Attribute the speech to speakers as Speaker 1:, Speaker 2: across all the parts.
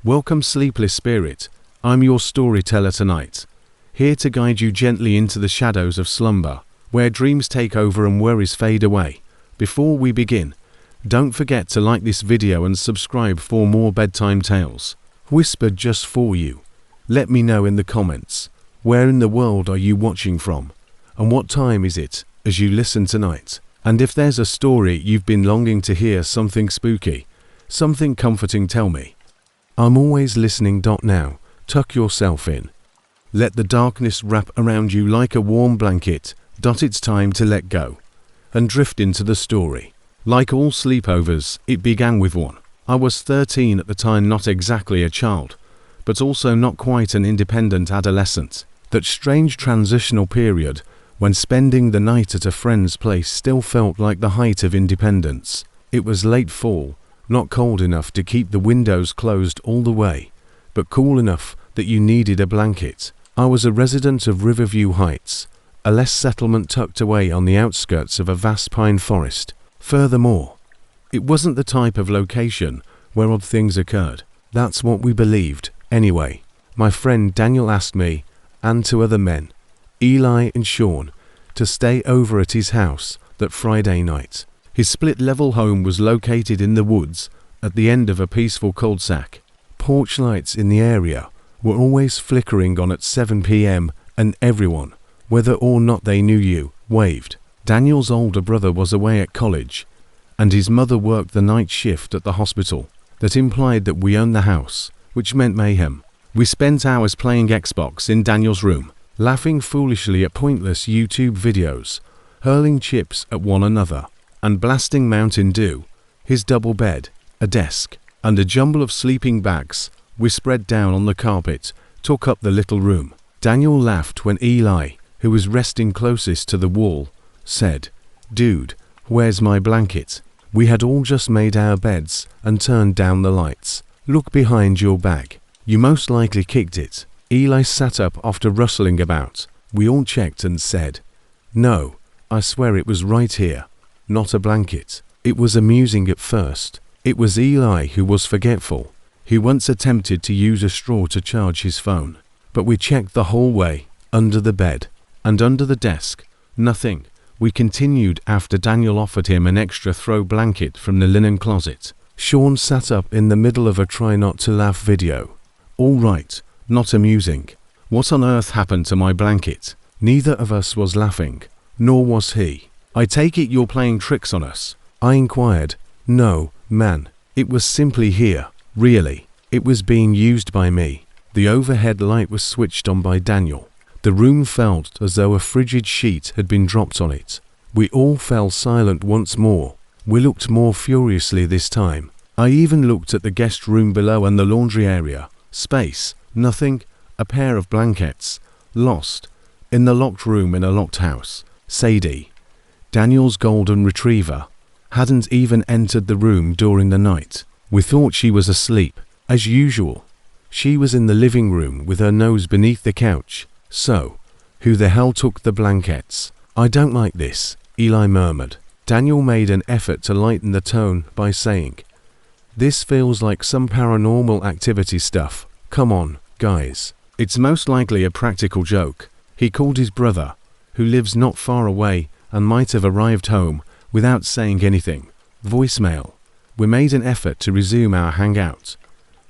Speaker 1: Welcome, sleepless spirit. I'm your storyteller tonight, here to guide you gently into the shadows of slumber, where dreams take over and worries fade away. Before we begin, don't forget to like this video and subscribe for more bedtime tales, whispered just for you. Let me know in the comments, where in the world are you watching from, and what time is it as you listen tonight? And if there's a story you've been longing to hear, something spooky, something comforting, tell me. I'm always listening. Now, tuck yourself in. Let the darkness wrap around you like a warm blanket. It's time to let go and drift into the story. Like all sleepovers, it began with one. I was 13 at the time, not exactly a child, but also not quite an independent adolescent. That strange transitional period when spending the night at a friend's place still felt like the height of independence. It was late fall, not cold enough to keep the windows closed all the way, but cool enough that you needed a blanket. I was a resident of Riverview Heights, a less settlement tucked away on the outskirts of a vast pine forest. Furthermore, it wasn't the type of location where odd things occurred. That's what we believed. Anyway, my friend Daniel asked me, and two other men, Eli and Sean, to stay over at his house that Friday night. His split-level home was located in the woods at the end of a peaceful cul-de-sac. Porch lights in the area were always flickering on at 7 p.m. and everyone, whether or not they knew you, waved. Daniel's older brother was away at college, and his mother worked the night shift at the hospital. That implied that we owned the house, which meant mayhem. We spent hours playing Xbox in Daniel's room, laughing foolishly at pointless YouTube videos, hurling chips at one another, and blasting Mountain Dew. His double bed, a desk, and a jumble of sleeping bags we spread down on the carpet took up the little room. Daniel laughed when Eli, who was resting closest to the wall, said, "Dude, where's my blanket?" We had all just made our beds and turned down the lights. "Look behind your bag. You most likely kicked it." Eli sat up after rustling about. We all checked and said, "No, I swear it was right here. Not a blanket." It was amusing at first. It was Eli who was forgetful. He once attempted to use a straw to charge his phone. But we checked the whole way, under the bed, and under the desk. Nothing. We continued after Daniel offered him an extra throw blanket from the linen closet. Sean sat up in the middle of a try not to laugh video. "All right, not amusing. What on earth happened to my blanket?" Neither of us was laughing, nor was he. "I take it you're playing tricks on us?" I inquired. "No, man. It was simply here. Really. It was being used by me." The overhead light was switched on by Daniel. The room felt as though a frigid sheet had been dropped on it. We all fell silent once more. We looked more furiously this time. I even looked at the guest room below and the laundry area. Space. Nothing. A pair of blankets. Lost. In the locked room in a locked house. Sadie, Daniel's golden retriever, hadn't even entered the room during the night. We thought she was asleep. As usual, she was in the living room with her nose beneath the couch. So, who the hell took the blankets? "I don't like this," Eli murmured. Daniel made an effort to lighten the tone by saying, "This feels like some paranormal activity stuff. Come on, guys. It's most likely a practical joke." He called his brother, who lives not far away and might have arrived home without saying anything. Voicemail. We made an effort to resume our hangout,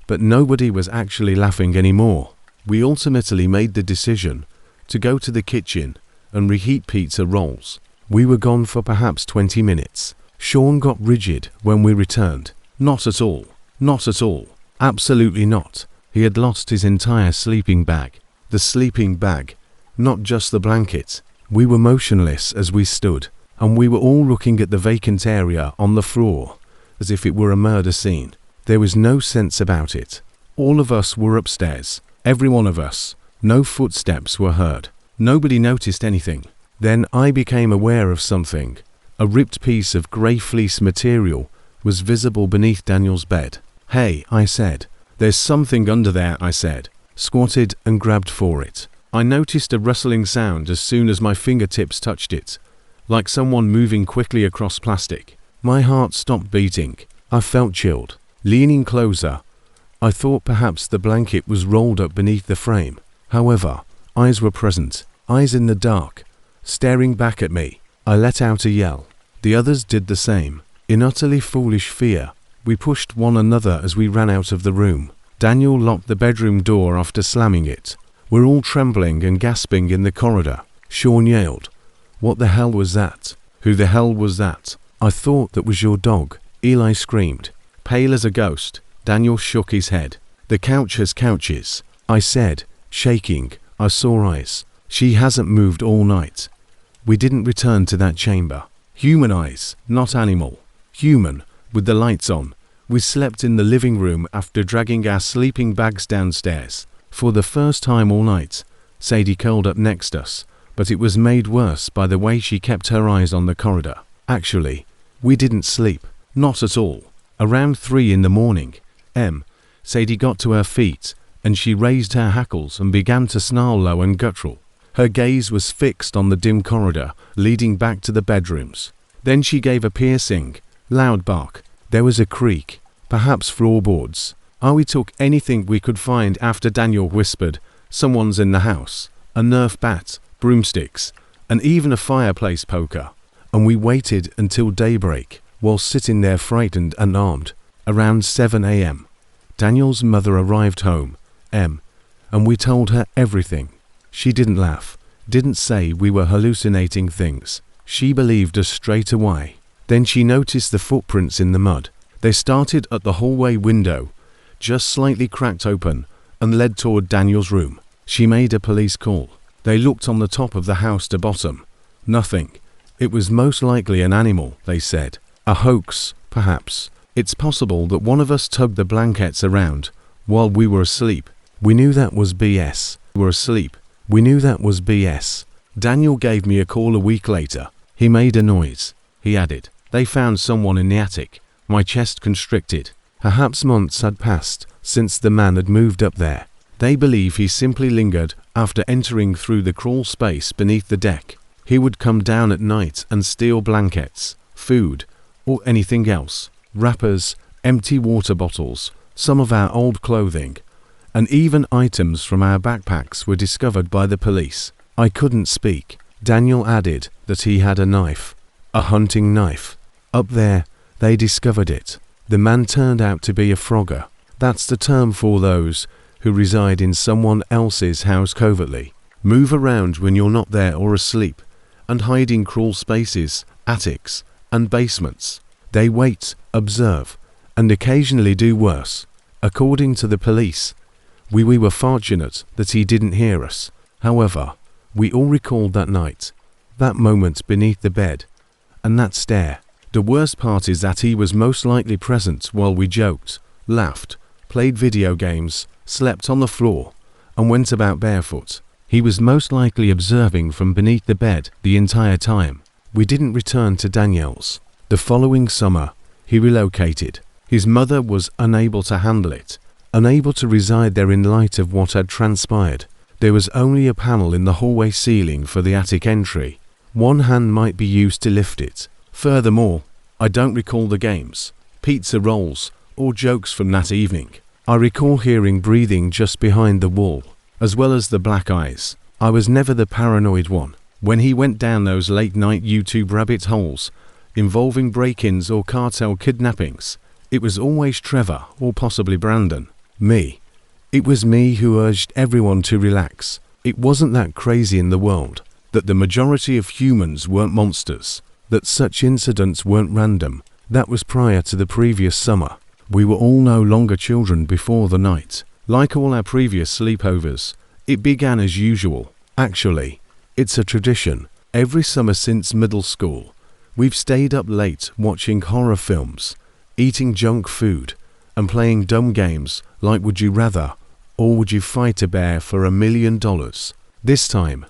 Speaker 1: but nobody was actually laughing anymore. We ultimately made the decision to go to the kitchen and reheat pizza rolls. We were gone for perhaps 20 minutes. Sean got rigid when we returned. Not at all. Not at all. Absolutely not. He had lost his entire sleeping bag. The sleeping bag, not just the blanket. We were motionless as we stood, and we were all looking at the vacant area on the floor as if it were a murder scene. There was no sense about it. All of us were upstairs. Every one of us. No footsteps were heard. Nobody noticed anything. Then I became aware of something. A ripped piece of grey fleece material was visible beneath Daniel's bed. "Hey," I said. "There's something under there," I said. Squatted and grabbed for it. I noticed a rustling sound as soon as my fingertips touched it, like someone moving quickly across plastic. My heart stopped beating. I felt chilled. Leaning closer, I thought perhaps the blanket was rolled up beneath the frame. However, eyes were present, eyes in the dark, staring back at me. I let out a yell. The others did the same. In utterly foolish fear, we pushed one another as we ran out of the room. Daniel locked the bedroom door after slamming it. We're all trembling and gasping in the corridor. Sean yelled, "What the hell was that? Who the hell was that?" "I thought that was your dog," Eli screamed. Pale as a ghost, Daniel shook his head. "The couch has couches," I said, shaking. I saw eyes. "She hasn't moved all night." We didn't return to that chamber. Human eyes, not animal. Human, with the lights on. We slept in the living room after dragging our sleeping bags downstairs. For the first time all night, Sadie curled up next us, but it was made worse by the way she kept her eyes on the corridor. Actually, we didn't sleep. Not at all. Around 3 in the morning, Sadie got to her feet, and she raised her hackles and began to snarl low and guttural. Her gaze was fixed on the dim corridor leading back to the bedrooms. Then she gave a piercing, loud bark. There was a creak, perhaps floorboards. We took anything we could find after Daniel whispered, "Someone's in the house." A Nerf bat, broomsticks, and even a fireplace poker. And we waited until daybreak, while sitting there frightened and armed. Around 7 a.m., Daniel's mother arrived home, and we told her everything. She didn't laugh, didn't say we were hallucinating things. She believed us straight away. Then she noticed the footprints in the mud. They started at the hallway window, just slightly cracked open, and led toward Daniel's room. She made a police call. They looked on the top of the house to bottom. Nothing. It was most likely an animal, they said. A hoax, perhaps. It's possible that one of us tugged the blankets around while we were asleep. We knew that was BS. We were asleep. We knew that was BS. Daniel gave me a call a week later. He made a noise. He added, "They found someone in the attic." My chest constricted. Perhaps months had passed since the man had moved up there. They believe he simply lingered after entering through the crawl space beneath the deck. He would come down at night and steal blankets, food, or anything else. Wrappers, empty water bottles, some of our old clothing, and even items from our backpacks were discovered by the police. I couldn't speak. Daniel added that he had a knife. A hunting knife. Up there, they discovered it. The man turned out to be a frogger. That's the term for those who reside in someone else's house covertly, move around when you're not there or asleep, and hide in crawl spaces, attics, and basements. They wait, observe, and occasionally do worse. According to the police, we were fortunate that he didn't hear us. However, we all recalled that night, that moment beneath the bed, and that stare. The worst part is that he was most likely present while we joked, laughed, played video games, slept on the floor, and went about barefoot. He was most likely observing from beneath the bed the entire time. We didn't return to Daniel's. The following summer, he relocated. His mother was unable to handle it, unable to reside there in light of what had transpired. There was only a panel in the hallway ceiling for the attic entry. One hand might be used to lift it. Furthermore, I don't recall the games, pizza rolls, or jokes from that evening. I recall hearing breathing just behind the wall, as well as the black eyes. I was never the paranoid one. When he went down those late-night YouTube rabbit holes, involving break-ins or cartel kidnappings, it was always Trevor or possibly Brandon. Me. It was me who urged everyone to relax. It wasn't that crazy in the world, that the majority of humans weren't monsters, that such incidents weren't random. That was prior to the previous summer. We were all no longer children before the night. Like all our previous sleepovers, it began as usual. Actually, it's a tradition. Every summer since middle school, we've stayed up late watching horror films, eating junk food, and playing dumb games like Would You Rather or Would You Fight a Bear for $1 million. This time,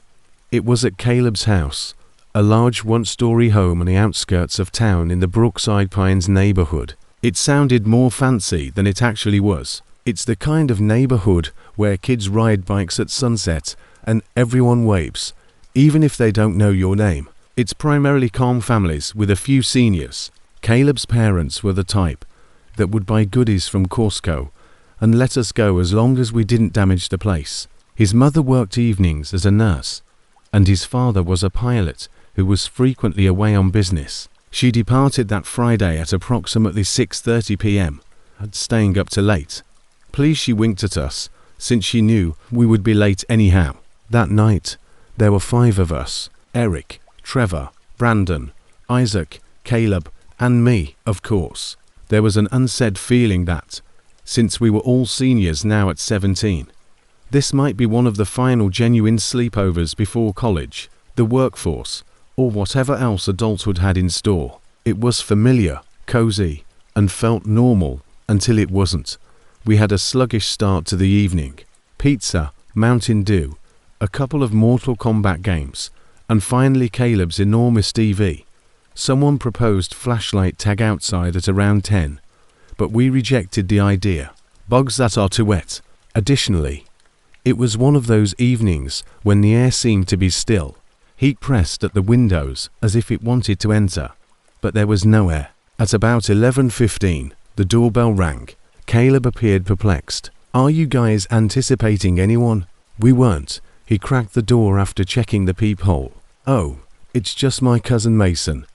Speaker 1: it was at Caleb's house, a large one-story home on the outskirts of town in the Brookside Pines neighborhood. It sounded more fancy than it actually was. It's the kind of neighborhood where kids ride bikes at sunset and everyone waves, even if they don't know your name. It's primarily calm families with a few seniors. Caleb's parents were the type that would buy goodies from Costco and let us go as long as we didn't damage the place. His mother worked evenings as a nurse, and his father was a pilot who was frequently away on business. She departed that Friday at approximately 6:30 p.m., staying up to late. Please, she winked at us, since she knew we would be late anyhow. That night, there were 5 of us: Eric, Trevor, Brandon, Isaac, Caleb, and me, of course. There was an unsaid feeling that, since we were all seniors now at 17, this might be one of the final genuine sleepovers before college, the workforce, or whatever else adulthood had in store. It was familiar, cozy, and felt normal until it wasn't. We had a sluggish start to the evening. Pizza, Mountain Dew, a couple of Mortal Kombat games, and finally Caleb's enormous TV. Someone proposed flashlight tag outside at around 10, but we rejected the idea. Bugs that are too wet. Additionally, it was one of those evenings when the air seemed to be still. Heat pressed at the windows as if it wanted to enter, but there was no air. At about 11:15, the doorbell rang. Caleb appeared perplexed. "Are you guys anticipating anyone?" We weren't. He cracked the door after checking the peephole. "Oh, it's just my cousin Mason."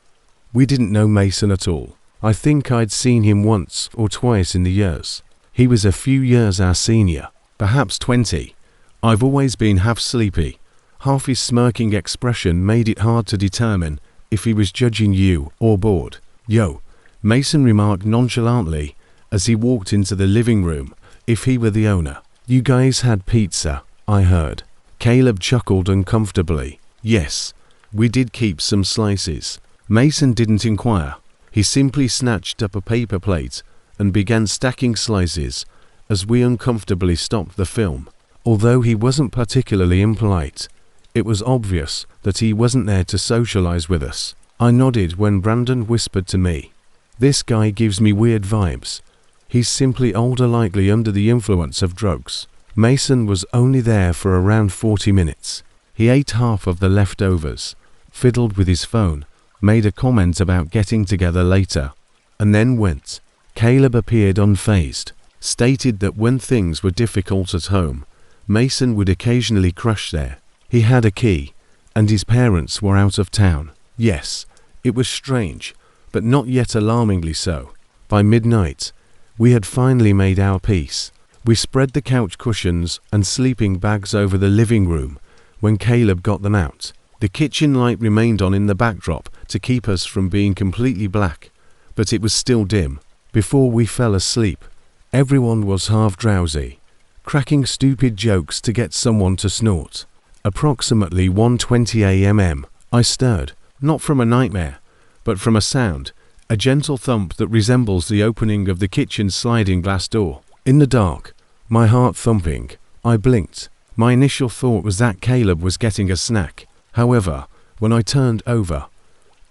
Speaker 1: We didn't know Mason at all. I think I'd seen him once or twice in the years. He was a few years our senior, perhaps 20. I've always been half sleepy. Half his smirking expression made it hard to determine if he was judging you or bored. "Yo," Mason remarked nonchalantly as he walked into the living room, if he were the owner. "You guys had pizza, I heard." Caleb chuckled uncomfortably. "Yes, we did keep some slices." Mason didn't inquire. He simply snatched up a paper plate and began stacking slices as we uncomfortably stopped the film. Although he wasn't particularly impolite, it was obvious that he wasn't there to socialize with us. I nodded when Brandon whispered to me, "This guy gives me weird vibes. He's simply older, likely under the influence of drugs." Mason was only there for around 40 minutes. He ate half of the leftovers, fiddled with his phone, made a comment about getting together later, and then went. Caleb appeared unfazed, stated that when things were difficult at home, Mason would occasionally crash there. He had a key, and his parents were out of town. Yes, it was strange, but not yet alarmingly so. By midnight, we had finally made our peace. We spread the couch cushions and sleeping bags over the living room when Caleb got them out. The kitchen light remained on in the backdrop to keep us from being completely black, but it was still dim. Before we fell asleep, everyone was half drowsy, cracking stupid jokes to get someone to snort. Approximately 1:20 a.m. I stirred, not from a nightmare, but from a sound, a gentle thump that resembles the opening of the kitchen sliding glass door. In the dark, my heart thumping, I blinked. My initial thought was that Caleb was getting a snack. However, when I turned over,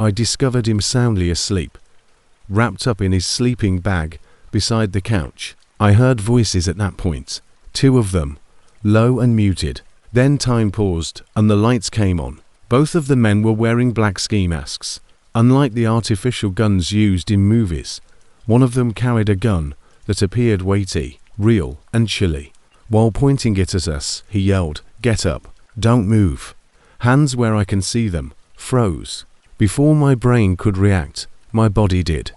Speaker 1: I discovered him soundly asleep, wrapped up in his sleeping bag beside the couch. I heard voices at that point, 2 of them, low and muted. Then time paused and the lights came on. Both of the men were wearing black ski masks. Unlike the artificial guns used in movies, one of them carried a gun that appeared weighty, real, and chilly. While pointing it at us, he yelled, "Get up, don't move." Hands where I can see them froze. Before my brain could react, my body did.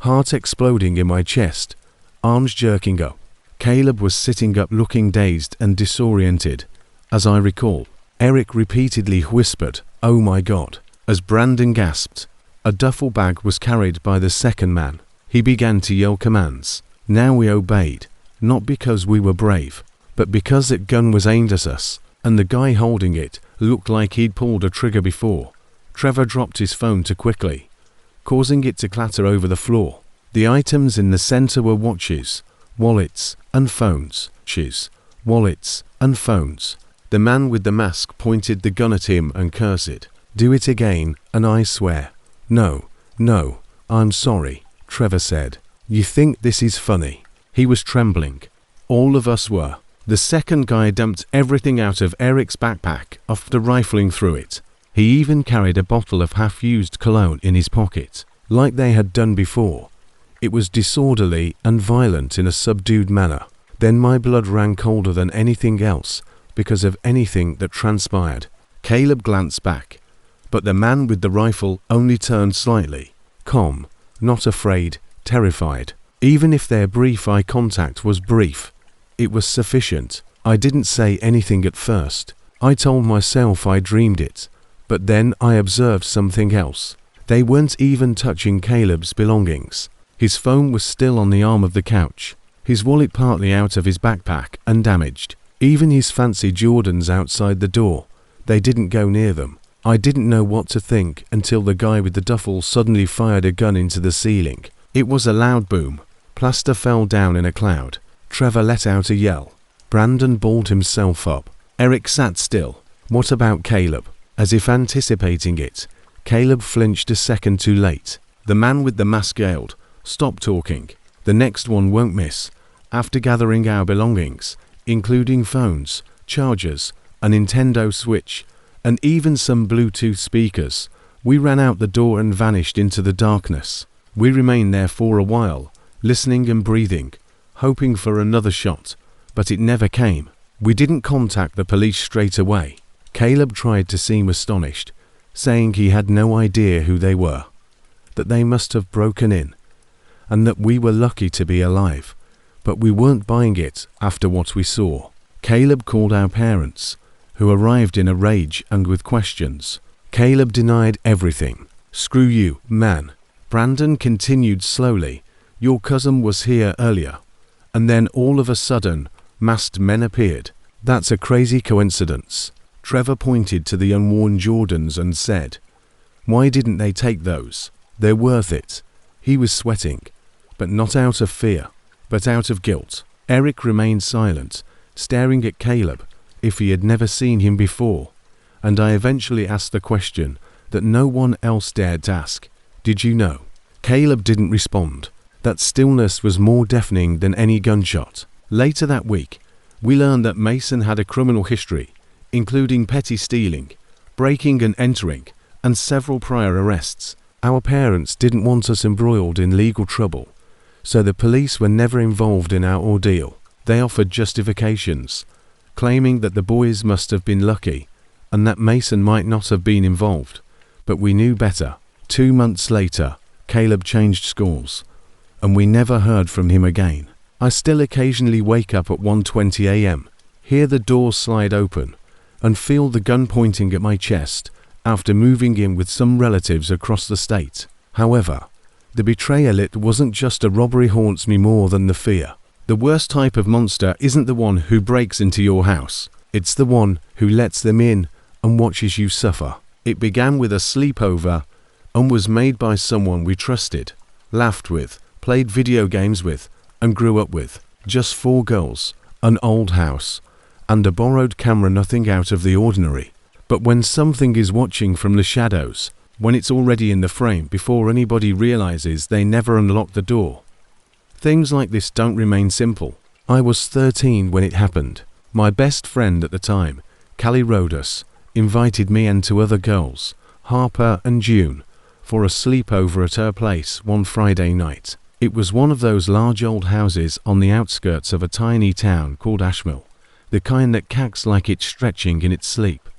Speaker 1: Heart exploding in my chest, arms jerking up. Caleb was sitting up looking dazed and disoriented, as I recall. Eric repeatedly whispered, "Oh my God," as Brandon gasped. A duffel bag was carried by the second man. He began to yell commands. Now we obeyed, not because we were brave, but because that gun was aimed at us, and the guy holding it looked like he'd pulled a trigger before. Trevor dropped his phone too quickly, causing it to clatter over the floor. The items in the center were watches, wallets, and phones. Wallets, and phones. The man with the mask pointed the gun at him and cursed. "Do it again, and I swear." No, I'm sorry," Trevor said. "You think this is funny?" He was trembling. All of us were. The second guy dumped everything out of Eric's backpack after rifling through it. He even carried a bottle of half-used cologne in his pocket, like they had done before. It was disorderly and violent in a subdued manner. Then my blood ran colder than anything else because of anything that transpired. Caleb glanced back, but the man with the rifle only turned slightly, calm, not afraid, terrified. Even if their brief eye contact was brief, it was sufficient. I didn't say anything at first. I told myself I dreamed it, but then I observed something else. They weren't even touching Caleb's belongings. His phone was still on the arm of the couch, his wallet partly out of his backpack and damaged. Even his fancy Jordans outside the door, they didn't go near them. I didn't know what to think until the guy with the duffel suddenly fired a gun into the ceiling. It was a loud boom. Plaster fell down in a cloud. Trevor let out a yell. Brandon balled himself up. Eric sat still. What about Caleb? As if anticipating it, Caleb flinched a second too late. The man with the mask yelled, "Stop talking. The next one won't miss." After gathering our belongings, including phones, chargers, a Nintendo Switch, and even some Bluetooth speakers, we ran out the door and vanished into the darkness. We remained there for a while, listening and breathing, hoping for another shot, but it never came. We didn't contact the police straight away. Caleb tried to seem astonished, saying he had no idea who they were, that they must have broken in, and that we were lucky to be alive, but we weren't buying it after what we saw. Caleb called our parents, who arrived in a rage and with questions. Caleb denied everything. "Screw you, man." Brandon continued slowly. "Your cousin was here earlier, and then all of a sudden, masked men appeared. That's a crazy coincidence." Trevor pointed to the unworn Jordans and said, "Why didn't they take those? They're worth it." He was sweating, but not out of fear, but out of guilt. Eric remained silent, staring at Caleb, if he had never seen him before, and I eventually asked the question that no one else dared to ask. "Did you know?" Caleb didn't respond. That stillness was more deafening than any gunshot. Later that week, we learned that Mason had a criminal history, including petty stealing, breaking and entering, and several prior arrests. Our parents didn't want us embroiled in legal trouble, so the police were never involved in our ordeal. They offered justifications, claiming that the boys must have been lucky and that Mason might not have been involved, but we knew better. 2 months later, Caleb changed schools, and we never heard from him again. I still occasionally wake up at 1:20 a.m., hear the door slide open, and feel the gun pointing at my chest after moving in with some relatives across the state. However, the betrayal it wasn't just a robbery haunts me more than the fear. The worst type of monster isn't the one who breaks into your house. It's the one who lets them in and watches you suffer. It began with a sleepover and was made by someone we trusted, laughed with, played video games with, and grew up with. Just 4 girls, an old house, and a borrowed camera, nothing out of the ordinary. But when something is watching from the shadows, when it's already in the frame before anybody realizes they never unlocked the door, things like this don't remain simple. I was 13 when it happened. My best friend at the time, Callie Rodas, invited me and 2 other girls, Harper and June, for a sleepover at her place one Friday night. It was one of those large old houses on the outskirts of a tiny town called Ashmill, the kind that cacks like it's stretching in its sleep.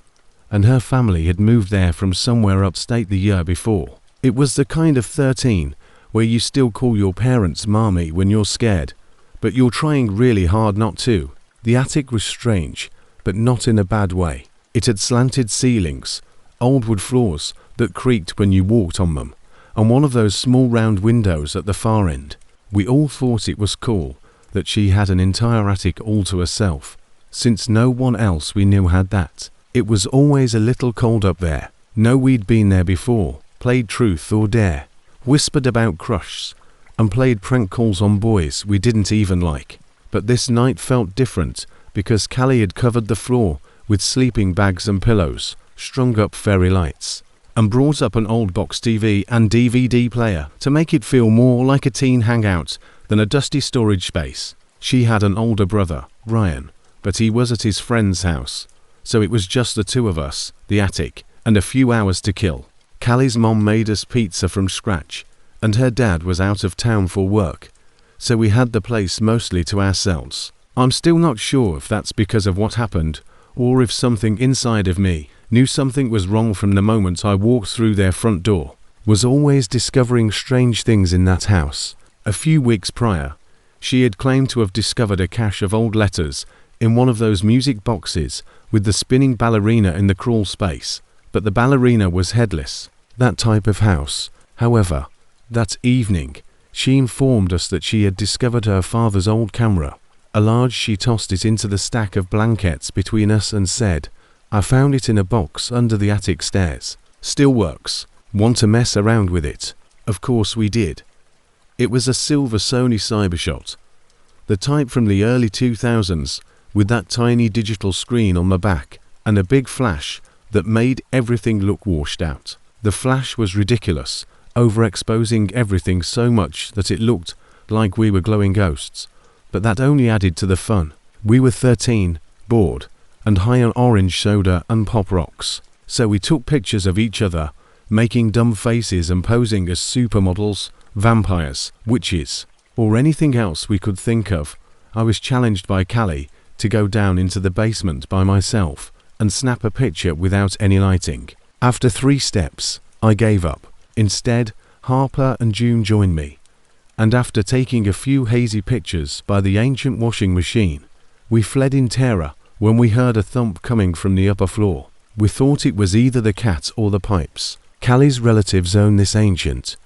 Speaker 1: And her family had moved there from somewhere upstate the year before. It was the kind of 13 where you still call your parents mommy when you're scared, but you're trying really hard not to. The attic was strange, but not in a bad way. It had slanted ceilings, old wood floors that creaked when you walked on them, and one of those small round windows at the far end. We all thought it was cool that she had an entire attic all to herself, since no one else we knew had that. It was always a little cold up there. Know we'd been there before, played truth or dare, whispered about crushs, and played prank calls on boys we didn't even like. But this night felt different because Callie had covered the floor with sleeping bags and pillows, strung up fairy lights, and brought up an old box TV and DVD player to make it feel more like a teen hangout than a dusty storage space. She had an older brother, Ryan, but he was at his friend's house, so it was just the 2 of us, the attic, and a few hours to kill. Callie's mom made us pizza from scratch, and her dad was out of town for work, so we had the place mostly to ourselves. I'm still not sure if that's because of what happened, or if something inside of me knew something was wrong from the moment I walked through their front door. Was always discovering strange things in that house. A few weeks prior, she had claimed to have discovered a cache of old letters in one of those music boxes with the spinning ballerina in the crawl space, but the ballerina was headless. That type of house. However, that evening, she informed us that she had discovered her father's old camera. She tossed it into the stack of blankets between us and said, "I found it in a box under the attic stairs. Still works. Want to mess around with it?" Of course we did. It was a silver Sony Cybershot, the type from the early 2000s, with that tiny digital screen on the back and a big flash that made everything look washed out. The flash was ridiculous, overexposing everything so much that it looked like we were glowing ghosts, but that only added to the fun. We were 13, bored, and high on orange soda and pop rocks, so we took pictures of each other, making dumb faces and posing as supermodels, vampires, witches, or anything else we could think of. I was challenged by Callie to go down into the basement by myself and snap a picture without any lighting. After 3 steps, I gave up. Instead, Harper and June joined me, and after taking a few hazy pictures by the ancient washing machine, we fled in terror when we heard a thump coming from the upper floor. We thought it was either the cat or the pipes. Callie's relatives own this ancient.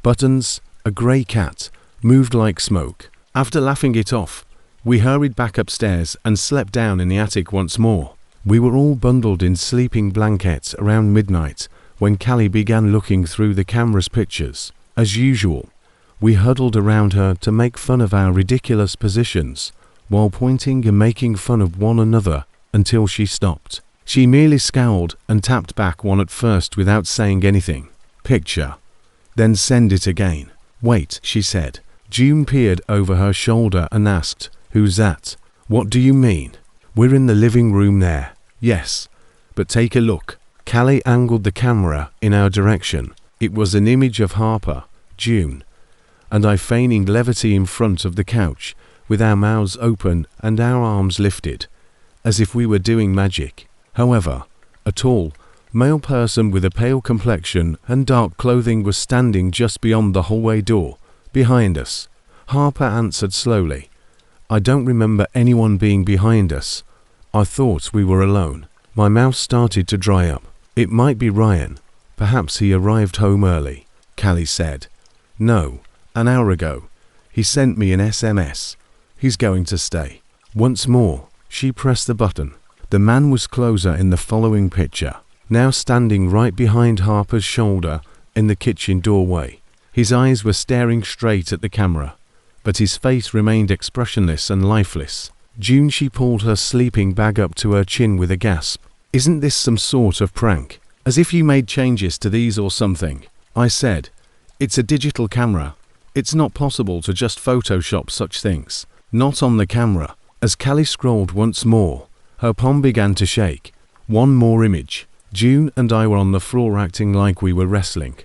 Speaker 1: Buttons, a grey cat, moved like smoke. After laughing it off, we hurried back upstairs and slept down in the attic once more. We were all bundled in sleeping blankets around midnight when Callie began looking through the camera's pictures. As usual, we huddled around her to make fun of our ridiculous positions while pointing and making fun of one another until she stopped. She merely scowled and tapped back one at first without saying anything. "Picture. Then send it again." "Wait," she said. June peered over her shoulder and asked, "Who's that?" "What do you mean?" "We're in the living room there." "Yes, but take a look." Callie angled the camera in our direction. It was an image of Harper, June, and I feigning levity in front of the couch, with our mouths open and our arms lifted, as if we were doing magic. However, a tall, male person with a pale complexion and dark clothing was standing just beyond the hallway door, behind us. Harper answered slowly, "I don't remember anyone being behind us. I thought we were alone." My mouth started to dry up. "It might be Ryan. Perhaps he arrived home early," Callie said. "No, an hour ago. He sent me an SMS. He's going to stay." Once more, she pressed the button. The man was closer in the following picture, now standing right behind Harper's shoulder in the kitchen doorway. His eyes were staring straight at the camera, but his face remained expressionless and lifeless. June, she pulled her sleeping bag up to her chin with a gasp. "Isn't this some sort of prank? As if you made changes to these or something," I said. "It's a digital camera. It's not possible to just Photoshop such things." "Not on the camera." As Callie scrolled once more, her palm began to shake. One more image. June and I were on the floor acting like we were wrestling.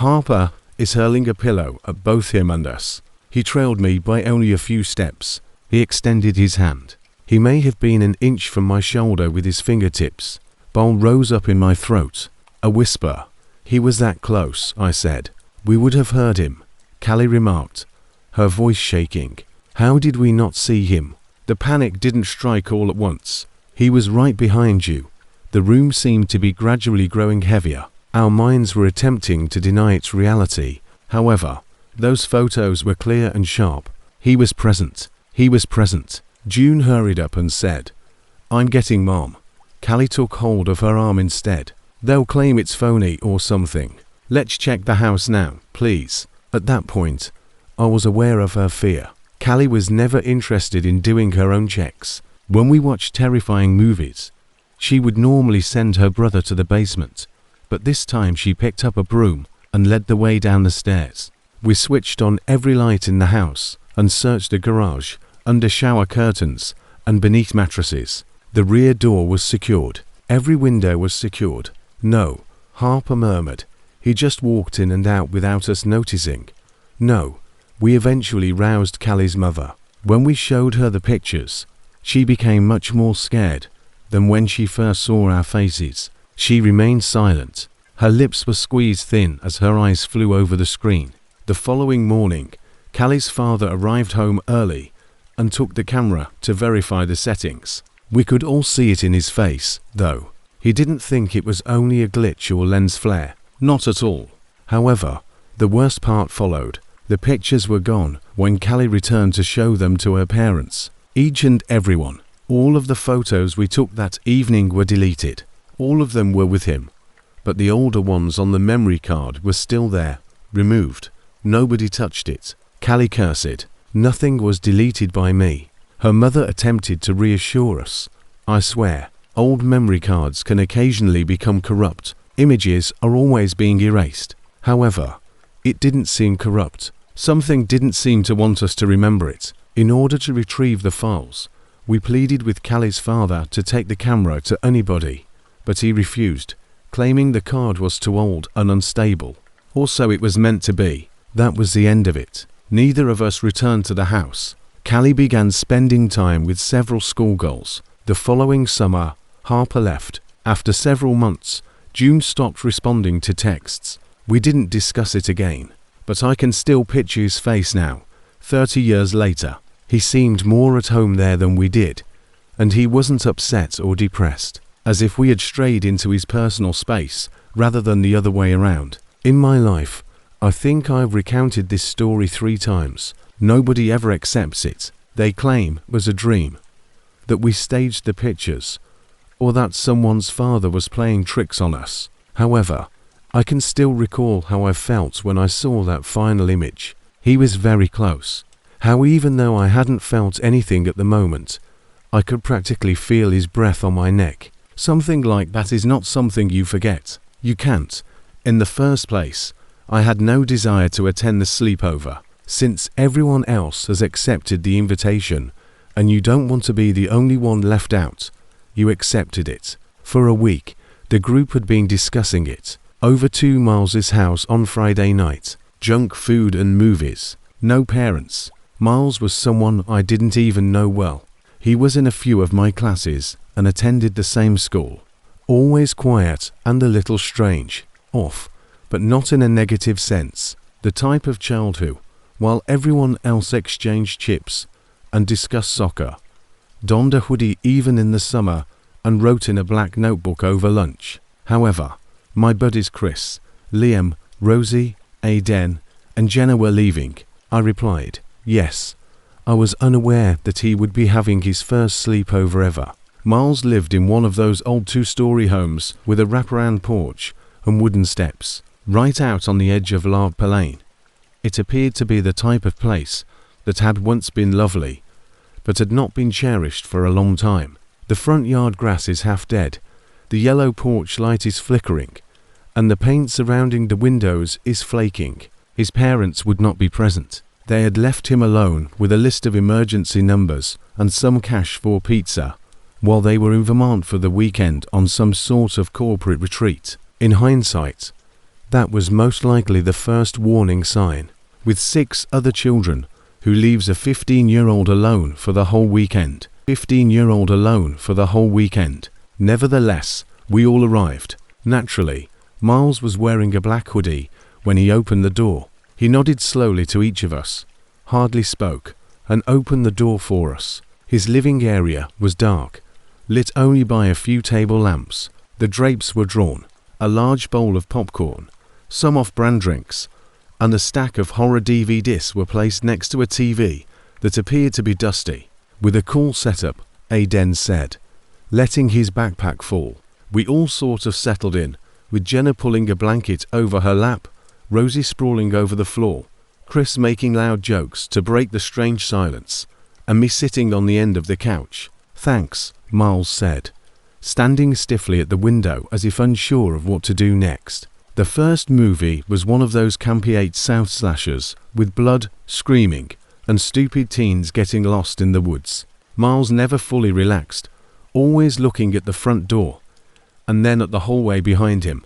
Speaker 1: Harper is hurling a pillow at both him and us. He trailed me by only a few steps. He extended his hand. He may have been an inch from my shoulder with his fingertips. Bile rose up in my throat. A whisper. "He was that close," I said. "We would have heard him," Callie remarked, her voice shaking. "How did we not see him?" The panic didn't strike all at once. "He was right behind you." The room seemed to be gradually growing heavier. Our minds were attempting to deny its reality. However, those photos were clear and sharp. He was present. He was present. June hurried up and said, "I'm getting Mom." Callie took hold of her arm instead. "They'll claim it's phony or something. Let's check the house now, please." At that point, I was aware of her fear. Callie was never interested in doing her own checks. When we watched terrifying movies, she would normally send her brother to the basement, but this time she picked up a broom and led the way down the stairs. We switched on every light in the house and searched the garage, under shower curtains, and beneath mattresses. The rear door was secured. Every window was secured. "No," Harper murmured. "He just walked in and out without us noticing." "No." We eventually roused Callie's mother. When we showed her the pictures, she became much more scared than when she first saw our faces. She remained silent. Her lips were squeezed thin as her eyes flew over the screen. The following morning, Callie's father arrived home early and took the camera to verify the settings. We could all see it in his face, though. He didn't think it was only a glitch or lens flare. Not at all. However, the worst part followed. The pictures were gone when Callie returned to show them to her parents. Each and every one. All of the photos we took that evening were deleted. All of them were with him. But the older ones on the memory card were still there, removed. Nobody touched it. Callie cursed. Nothing was deleted by me. Her mother attempted to reassure us. I swear, old memory cards can occasionally become corrupt. Images are always being erased. However, it didn't seem corrupt. Something didn't seem to want us to remember it. In order to retrieve the files, we pleaded with Callie's father to take the camera to anybody, but he refused, claiming the card was too old and unstable. Also, it was meant to be. That was the end of it. Neither of us returned to the house. Callie began spending time with several schoolgirls. The following summer, Harper left. After several months, June stopped responding to texts. We didn't discuss it again, but I can still picture his face now, 30 years later. He seemed more at home there than we did, and he wasn't upset or depressed, as if we had strayed into his personal space rather than the other way around. In my life, I think I've recounted this story 3 times. Nobody ever accepts it. They claim it was a dream, that we staged the pictures, or that someone's father was playing tricks on us. However, I can still recall how I felt when I saw that final image. He was very close. How even though I hadn't felt anything at the moment, I could practically feel his breath on my neck. Something like that is not something you forget. You can't. In the first place, I had no desire to attend the sleepover. Since everyone else has accepted the invitation, and you don't want to be the only one left out, you accepted it. For a week, the group had been discussing it. Over to Miles's house on Friday night. Junk food and movies. No parents. Miles was someone I didn't even know well. He was in a few of my classes and attended the same school. Always quiet and a little strange. Off, but not in a negative sense. The type of child who, while everyone else exchanged chips and discussed soccer, donned a hoodie even in the summer and wrote in a black notebook over lunch. However, my buddies Chris, Liam, Rosie, Aiden, and Jenna were leaving. I replied, yes. I was unaware that he would be having his first sleepover ever. Miles lived in one of those old 2-story homes with a wraparound porch and wooden steps, right out on the edge of Lark Lane. It appeared to be the type of place that had once been lovely, but had not been cherished for a long time. The front yard grass is half dead, the yellow porch light is flickering, and the paint surrounding the windows is flaking. His parents would not be present. They had left him alone with a list of emergency numbers and some cash for pizza, while they were in Vermont for the weekend on some sort of corporate retreat. In hindsight, that was most likely the first warning sign. With 6 other children, who leaves a 15-year-old alone for the whole weekend. 15-year-old alone for the whole weekend. Nevertheless, we all arrived. Naturally, Miles was wearing a black hoodie when he opened the door. He nodded slowly to each of us, hardly spoke, and opened the door for us. His living area was dark, lit only by a few table lamps. The drapes were drawn. A large bowl of popcorn, some off-brand drinks, and a stack of horror DVDs were placed next to a TV that appeared to be dusty. With a cool setup, Aiden said, letting his backpack fall. We all sort of settled in, with Jenna pulling a blanket over her lap, Rosie sprawling over the floor, Chris making loud jokes to break the strange silence, and me sitting on the end of the couch. Thanks, Miles said, standing stiffly at the window as if unsure of what to do next. The first movie was one of those campy 8 South slashers, with blood, screaming, and stupid teens getting lost in the woods. Miles never fully relaxed, always looking at the front door, and then at the hallway behind him,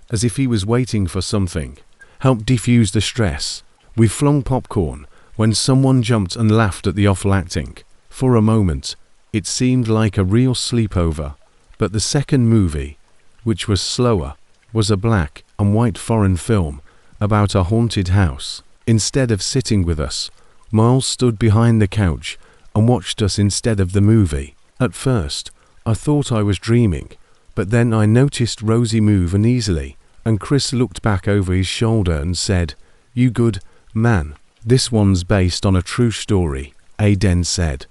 Speaker 1: as if he was waiting for something. Helped defuse the stress. We flung popcorn, when someone jumped and laughed at the awful acting. For a moment, it seemed like a real sleepover, but the second movie, which was slower, was a black and white foreign film about a haunted house. Instead of sitting with us, Miles stood behind the couch and watched us instead of the movie. At first, I thought I was dreaming, but then I noticed Rosie move uneasily, and Chris looked back over his shoulder and said, "You good, man? This one's based on a true story," Aiden said,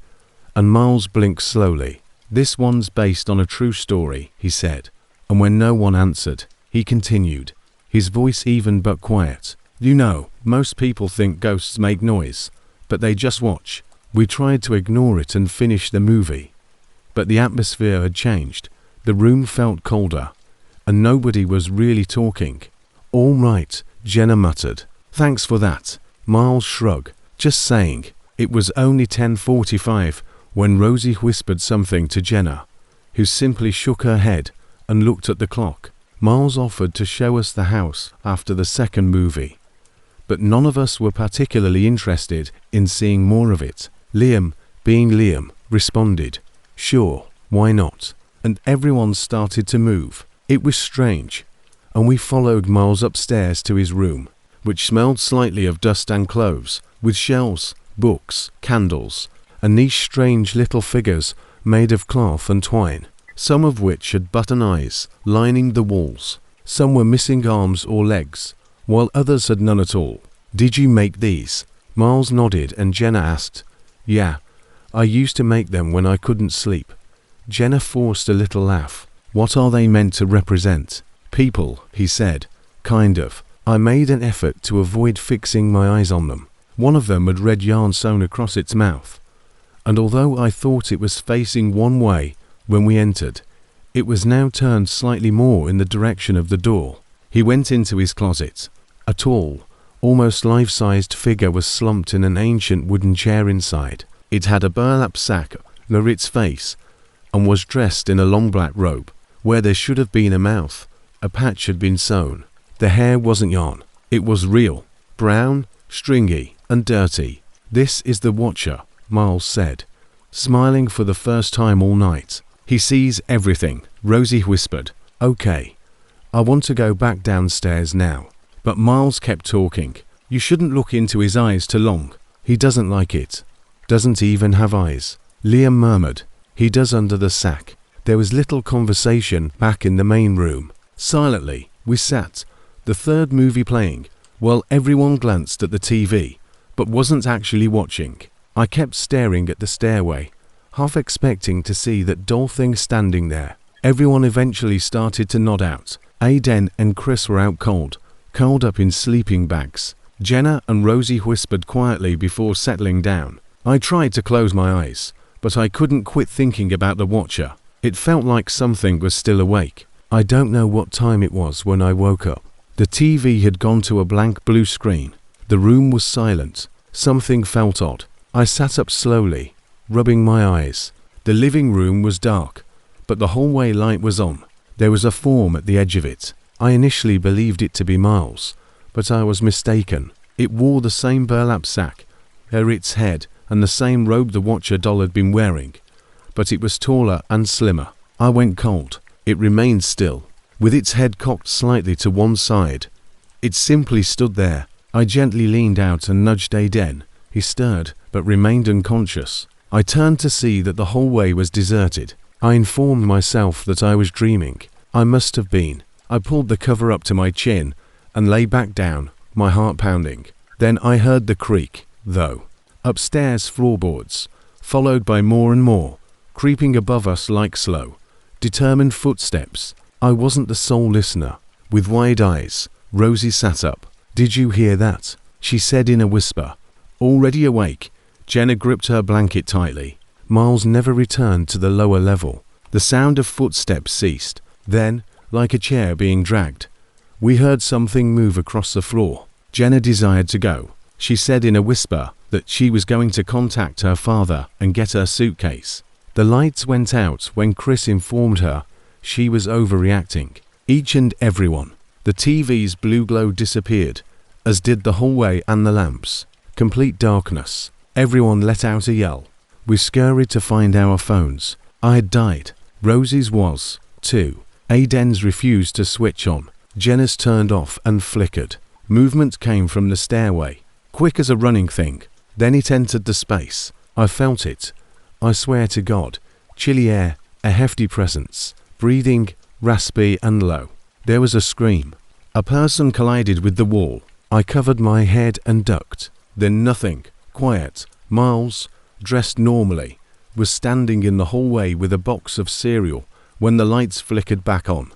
Speaker 1: and Miles blinked slowly. "This one's based on a true story," he said, and when no one answered, he continued, his voice even but quiet. "You know, most people think ghosts make noise, but they just watch." We tried to ignore it and finish the movie, but the atmosphere had changed. The room felt colder, and nobody was really talking. "All right," Jenna muttered. "Thanks for that." Miles shrugged. "Just saying." It was only 10:45 when Rosie whispered something to Jenna, who simply shook her head and looked at the clock. Miles offered to show us the house after the second movie, but none of us were particularly interested in seeing more of it. Liam, being Liam, responded, "Sure, why not?" And everyone started to move. It was strange, and we followed Miles upstairs to his room, which smelled slightly of dust and cloves, with shelves, books, candles, and these strange little figures made of cloth and twine, some of which had button eyes lining the walls. Some were missing arms or legs, while others had none at all. "Did you make these?" Miles nodded and Jenna asked. "Yeah, I used to make them when I couldn't sleep." Jenna forced a little laugh. "What are they meant to represent?" "People," he said. "Kind of." I made an effort to avoid fixing my eyes on them. One of them had red yarn sewn across its mouth, and although I thought it was facing one way when we entered, it was now turned slightly more in the direction of the door. He went into his closet. A tall, almost life-sized figure was slumped in an ancient wooden chair inside. It had a burlap sack over its face and was dressed in a long black robe. Where there should have been a mouth, a patch had been sewn. The hair wasn't yarn. It was real, brown, stringy, and dirty. "This is the Watcher," Miles said, smiling for the first time all night. "He sees everything," Rosie whispered. "Okay, I want to go back downstairs now." But Miles kept talking. "You shouldn't look into his eyes too long. He doesn't like it." "Doesn't even have eyes," Liam murmured. "He does under the sack." There was little conversation back in the main room. Silently, we sat, the third movie playing, while everyone glanced at the TV, but wasn't actually watching. I kept staring at the stairway, half expecting to see that doll thing standing there. Everyone eventually started to nod out. Aiden and Chris were out cold, curled up in sleeping bags. Jenna and Rosie whispered quietly before settling down. I tried to close my eyes, but I couldn't quit thinking about the Watcher. It felt like something was still awake. I don't know what time it was when I woke up. The TV had gone to a blank blue screen. The room was silent. Something felt odd. I sat up slowly, rubbing my eyes. The living room was dark, but the hallway light was on. There was a form at the edge of it. I initially believed it to be Miles, but I was mistaken. It wore the same burlap sack over its head and the same robe the Watcher doll had been wearing, but it was taller and slimmer. I went cold. It remained still, with its head cocked slightly to one side. It simply stood there. I gently leaned out and nudged Aiden. He stirred, but remained unconscious. I turned to see that the hallway was deserted. I informed myself that I was dreaming. I must have been. I pulled the cover up to my chin and lay back down, my heart pounding. Then I heard the creak, though. Upstairs floorboards, followed by more and more, creeping above us like slow, determined footsteps. I wasn't the sole listener. With wide eyes, Rosie sat up. "Did you hear that?" she said in a whisper. Already awake, Jenna gripped her blanket tightly. Miles never returned to the lower level. The sound of footsteps ceased. Then, like a chair being dragged, we heard something move across the floor. Jenna desired to go. She said in a whisper that she was going to contact her father and get her suitcase. The lights went out when Chris informed her she was overreacting. Each and everyone. The TV's blue glow disappeared, as did the hallway and the lamps. Complete darkness. Everyone let out a yell. We scurried to find our phones. I had died. Rosie's was, too. Aiden's refused to switch on. Jenna's turned off and flickered. Movement came from the stairway, quick as a running thing. Then it entered the space. I felt it. I swear to God. Chilly air, a hefty presence. Breathing, raspy and low. There was a scream. A person collided with the wall. I covered my head and ducked. Then nothing. Quiet. Miles, dressed normally, was standing in the hallway with a box of cereal when the lights flickered back on.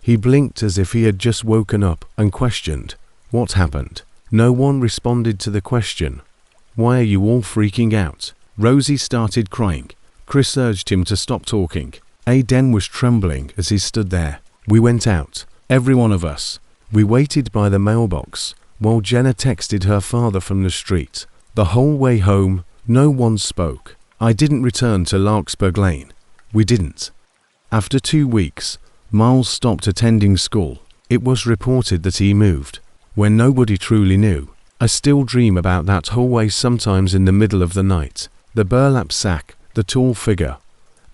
Speaker 1: He blinked as if he had just woken up and questioned, "What happened?" No one responded to the question. "Why are you all freaking out?" Rosie started crying. Chris urged him to stop talking. Aiden was trembling as he stood there. We went out, every one of us. We waited by the mailbox while Jenna texted her father from the street. The whole way home, no one spoke. I didn't return to Larkspur Lane. We didn't. After 2 weeks, Miles stopped attending school. It was reported that he moved. When nobody truly knew. I still dream about that hallway sometimes in the middle of the night. The burlap sack, the tall figure,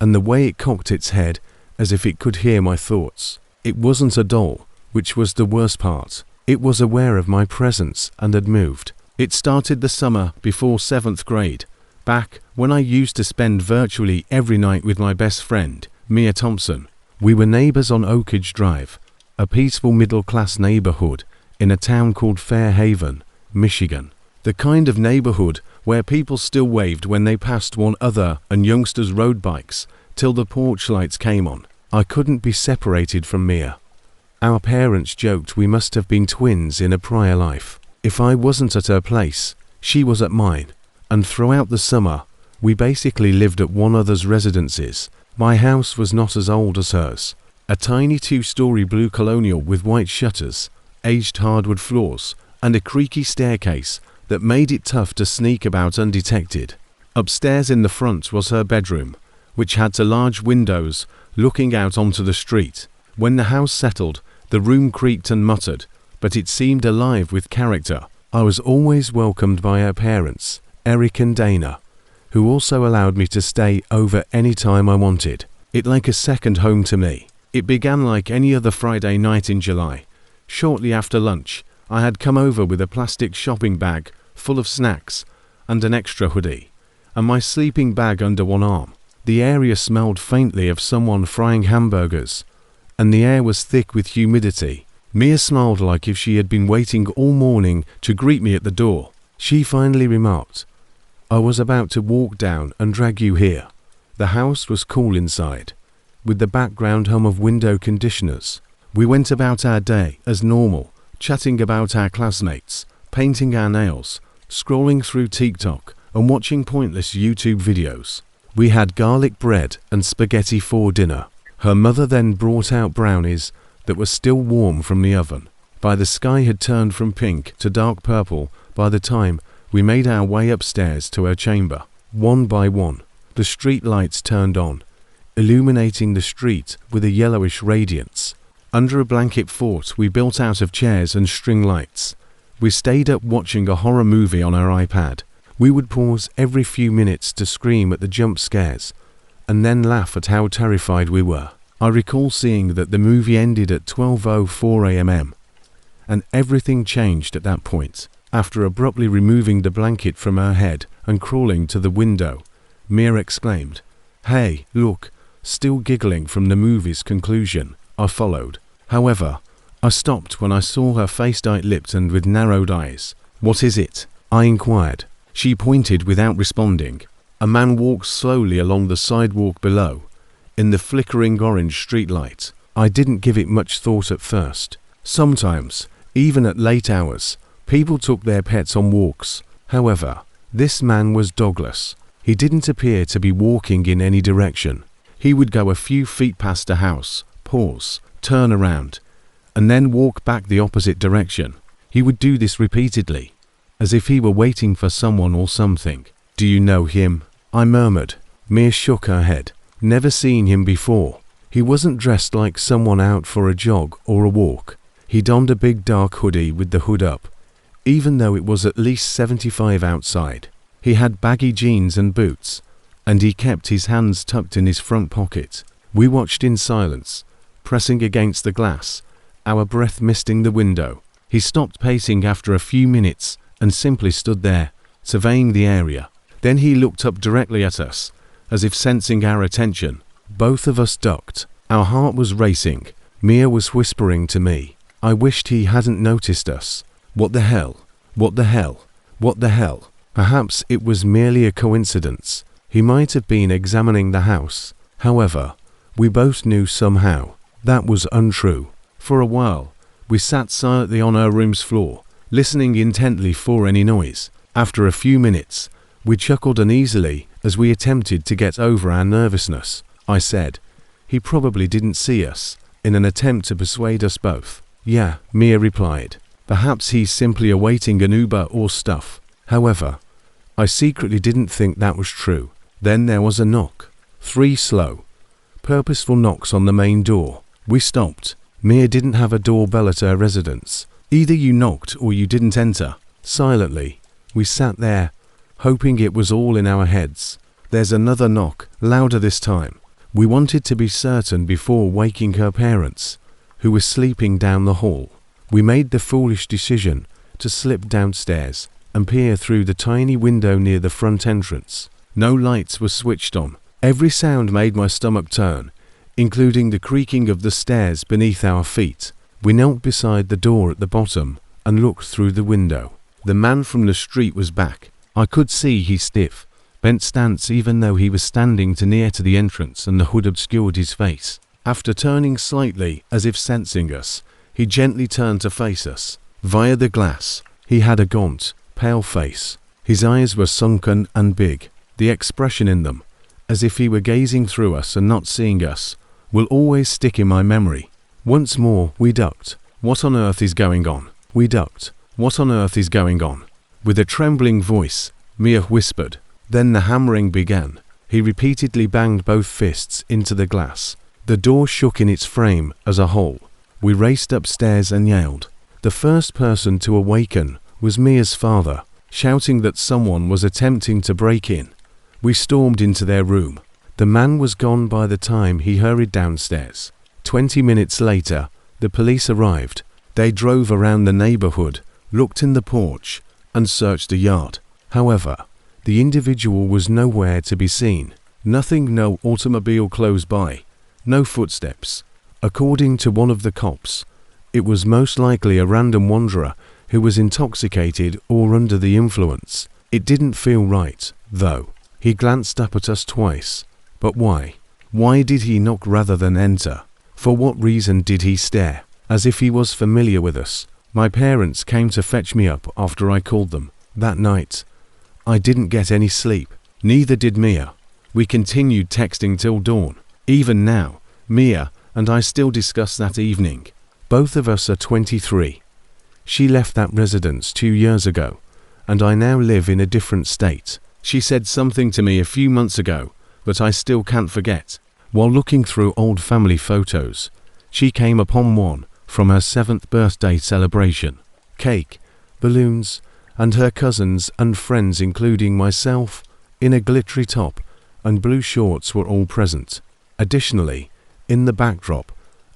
Speaker 1: and the way it cocked its head as if it could hear my thoughts. It wasn't a doll, which was the worst part. It was aware of my presence and had moved. It started the summer before 7th grade, back when I used to spend virtually every night with my best friend, Mia Thompson. We were neighbors on Oakage Drive, a peaceful middle-class neighborhood in a town called Fairhaven, Michigan. The kind of neighborhood where people still waved when they passed one another and youngsters rode bikes till the porch lights came on. I couldn't be separated from Mia. Our parents joked we must have been twins in a prior life. If I wasn't at her place, she was at mine. And throughout the summer, we basically lived at one another's residences. My house was not as old as hers. A tiny 2-story blue colonial with white shutters, aged hardwood floors, and a creaky staircase that made it tough to sneak about undetected. Upstairs in the front was her bedroom, which had two large windows looking out onto the street. When the house settled, the room creaked and muttered, but it seemed alive with character. I was always welcomed by her parents, Eric and Dana, who also allowed me to stay over any time I wanted. It like a second home to me. It began like any other Friday night in July. Shortly after lunch, I had come over with a plastic shopping bag full of snacks and an extra hoodie, and my sleeping bag under one arm. The area smelled faintly of someone frying hamburgers, and the air was thick with humidity. Mia smiled like if she had been waiting all morning to greet me at the door. She finally remarked, "I was about to walk down and drag you here." The house was cool inside, with the background hum of window conditioners. We went about our day as normal, chatting about our classmates, painting our nails, scrolling through TikTok, and watching pointless YouTube videos. We had garlic bread and spaghetti for dinner. Her mother then brought out brownies that were still warm from the oven. The sky had turned from pink to dark purple by the time we made our way upstairs to her chamber. One by one, the street lights turned on, illuminating the street with a yellowish radiance. Under a blanket fort we built out of chairs and string lights. We stayed up watching a horror movie on our iPad. We would pause every few minutes to scream at the jump scares, and then laugh at how terrified we were. I recall seeing that the movie ended at 12:04 a.m. and everything changed at that point. After abruptly removing the blanket from her head and crawling to the window, Mia exclaimed, "Hey, look," still giggling from the movie's conclusion. I followed. However, I stopped when I saw her face tight-lipped and with narrowed eyes. "What is it?" I inquired. She pointed without responding. A man walked slowly along the sidewalk below, in the flickering orange streetlight. I didn't give it much thought at first. Sometimes, even at late hours, people took their pets on walks. However, this man was dogless. He didn't appear to be walking in any direction. He would go a few feet past a house, pause, turn around, and then walk back the opposite direction. He would do this repeatedly, as if he were waiting for someone or something. "Do you know him?" I murmured. Mia shook her head. "Never seen him before. He wasn't dressed like someone out for a jog or a walk. He donned a big dark hoodie with the hood up. even though it was at least 75 outside. He had baggy jeans and boots, and he kept his hands tucked in his front pocket. We watched in silence, pressing against the glass, our breath misting the window. He stopped pacing after a few minutes and simply stood there, surveying the area. Then he looked up directly at us, as if sensing our attention. Both of us ducked. Our heart was racing. Mia was whispering to me. I wished he hadn't noticed us. What the hell? What the hell? What the hell? Perhaps it was merely a coincidence. He might have been examining the house. However, we both knew somehow that was untrue. For a while, we sat silently on our room's floor, listening intently for any noise. After a few minutes, we chuckled uneasily as we attempted to get over our nervousness. I said, "He probably didn't see us," in an attempt to persuade us both. "Yeah," Mia replied. "Perhaps he's simply awaiting an Uber or stuff." However, I secretly didn't think that was true. Then there was a knock. 3 slow, purposeful knocks on the main door. We stopped. Mia didn't have a doorbell at her residence. Either you knocked or you didn't enter. Silently, we sat there, hoping it was all in our heads. There's another knock, louder this time. We wanted to be certain before waking her parents, who were sleeping down the hall. We made the foolish decision to slip downstairs and peer through the tiny window near the front entrance. No lights were switched on. Every sound made my stomach turn, including the creaking of the stairs beneath our feet. We knelt beside the door at the bottom and looked through the window. The man from the street was back. I could see his stiff, bent stance even though he was standing too near to the entrance and the hood obscured his face. After turning slightly as if sensing us, he gently turned to face us. Via the glass, he had a gaunt, pale face. His eyes were sunken and big. The expression in them, as if he were gazing through us and not seeing us, will always stick in my memory. Once more, we ducked. "What on earth is going on?" We ducked. "What on earth is going on?" With a trembling voice, Mia whispered. Then the hammering began. He repeatedly banged both fists into the glass. The door shook in its frame as a whole. We raced upstairs and yelled. The first person to awaken was Mia's father, shouting that someone was attempting to break in. We stormed into their room. The man was gone by the time he hurried downstairs. 20 minutes later, the police arrived. They drove around the neighborhood, looked in the porch, and searched the yard. However, the individual was nowhere to be seen. Nothing, no automobile close by, no footsteps. According to one of the cops, it was most likely a random wanderer who was intoxicated or under the influence. It didn't feel right, though. He glanced up at us twice. But why? Why did he knock rather than enter? For what reason did he stare? As if he was familiar with us. My parents came to fetch me up after I called them. That night, I didn't get any sleep. Neither did Mia. We continued texting till dawn. Even now, Mia and I still discuss that evening. Both of us are 23. She left that residence 2 years ago, and I now live in a different state. She said something to me a few months ago, but I still can't forget. While looking through old family photos, she came upon one from her 7th birthday celebration. Cake, balloons, and her cousins and friends including myself, in a glittery top and blue shorts were all present. Additionally, in the backdrop,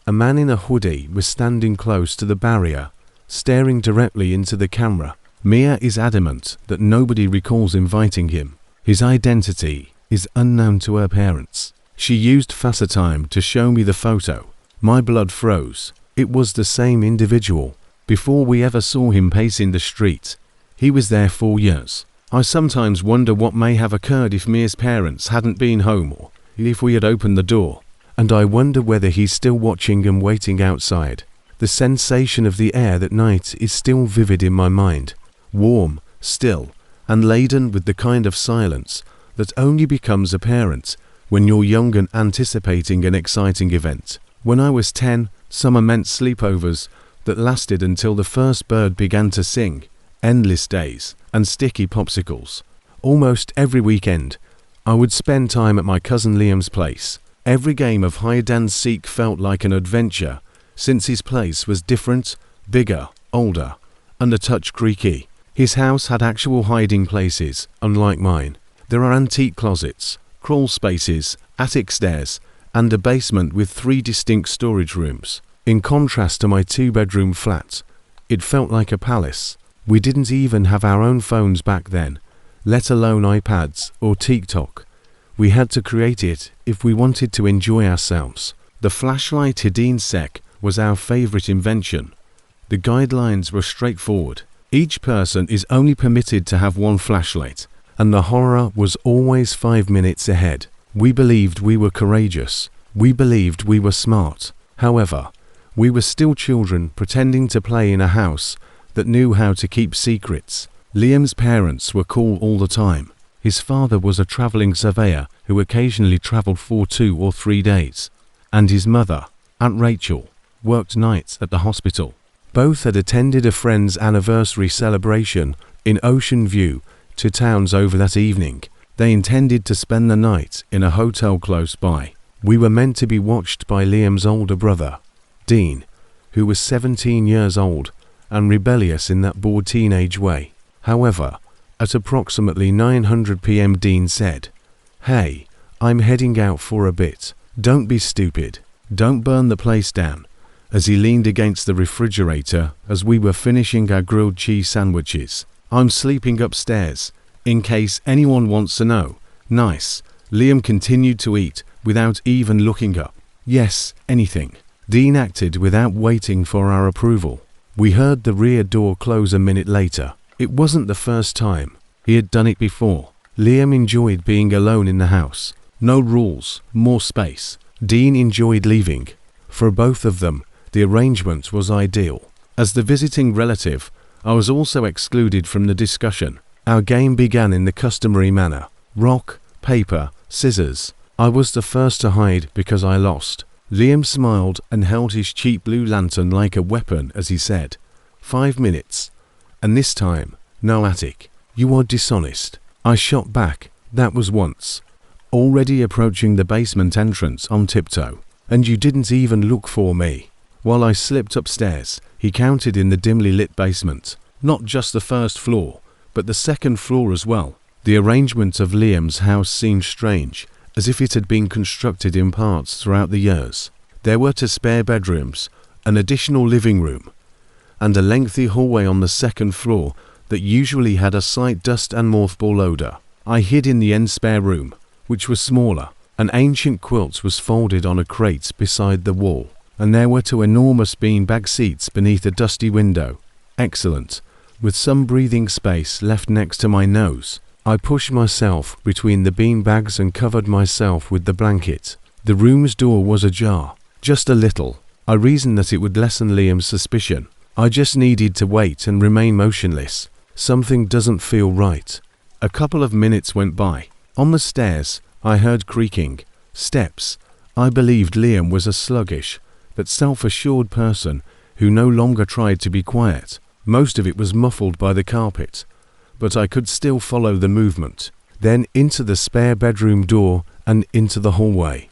Speaker 1: a man in a hoodie was standing close to the barrier, staring directly into the camera. Mia is adamant that nobody recalls inviting him. His identity is unknown to her parents. She used FaceTime to show me the photo. My blood froze. It was the same individual. Before we ever saw him pacing the street, he was there 4 years. I sometimes wonder what may have occurred if Mia's parents hadn't been home or if we had opened the door. And I wonder whether he's still watching and waiting outside. The sensation of the air that night is still vivid in my mind. Warm, still, and laden with the kind of silence that only becomes apparent when you're young and anticipating an exciting event. When I was 10, summer meant sleepovers that lasted until the first bird began to sing, endless days, and sticky popsicles. Almost every weekend, I would spend time at my cousin Liam's place. Every game of hide and seek felt like an adventure, since his place was different, bigger, older, and a touch creaky. His house had actual hiding places, unlike mine. There are antique closets, crawl spaces, attic stairs, and a basement with 3 distinct storage rooms. In contrast to my 2-bedroom flat, it felt like a palace. We didn't even have our own phones back then, let alone iPads or TikTok. We had to create it if we wanted to enjoy ourselves. The flashlight hidden sec was our favorite invention. The guidelines were straightforward. Each person is only permitted to have 1 flashlight, and the horror was always 5 minutes ahead. We believed we were courageous. We believed we were smart. However, we were still children pretending to play in a house that knew how to keep secrets. Liam's parents were cool all the time. His father was a traveling surveyor who occasionally traveled for 2 or 3 days. And his mother, Aunt Rachel, worked nights at the hospital. Both had attended a friend's anniversary celebration in Ocean View, 2 towns over that evening. They intended to spend the night in a hotel close by. We were meant to be watched by Liam's older brother, Dean, who was 17 years old and rebellious in that bored teenage way. However, at approximately 9:00 p.m. Dean said, "Hey, I'm heading out for a bit. Don't be stupid. Don't burn the place down," as he leaned against the refrigerator as we were finishing our grilled cheese sandwiches. "I'm sleeping upstairs, in case anyone wants to know." "Nice." Liam continued to eat without even looking up. "Yes, anything." Dean acted without waiting for our approval. We heard the rear door close a minute later. It wasn't the first time. He had done it before. Liam enjoyed being alone in the house. No rules, more space. Dean enjoyed leaving. For both of them, the arrangement was ideal. As the visiting relative, I was also excluded from the discussion. Our game began in the customary manner. Rock, paper, scissors. I was the first to hide because I lost. Liam smiled and held his cheap blue lantern like a weapon as he said, 5 minutes. And this time, no attic. You are dishonest. I shot back. That was once. Already approaching the basement entrance on tiptoe. And you didn't even look for me. While I slipped upstairs, he counted in the dimly lit basement. Not just the first floor, but the second floor as well. The arrangement of Liam's house seemed strange, as if it had been constructed in parts throughout the years. There were 2 spare bedrooms, an additional living room, and a lengthy hallway on the second floor that usually had a slight dust and mothball odor. I hid in the end spare room, which was smaller. An ancient quilt was folded on a crate beside the wall, and there were 2 enormous beanbag seats beneath a dusty window. Excellent, with some breathing space left next to my nose. I pushed myself between the beanbags and covered myself with the blanket. The room's door was ajar, just a little. I reasoned that it would lessen Liam's suspicion. I just needed to wait and remain motionless. Something doesn't feel right. A couple of minutes went by. On the stairs, I heard creaking. Steps. I believed Liam was a sluggish, but self-assured person who no longer tried to be quiet. Most of it was muffled by the carpet, but I could still follow the movement. Then into the spare bedroom door and into the hallway.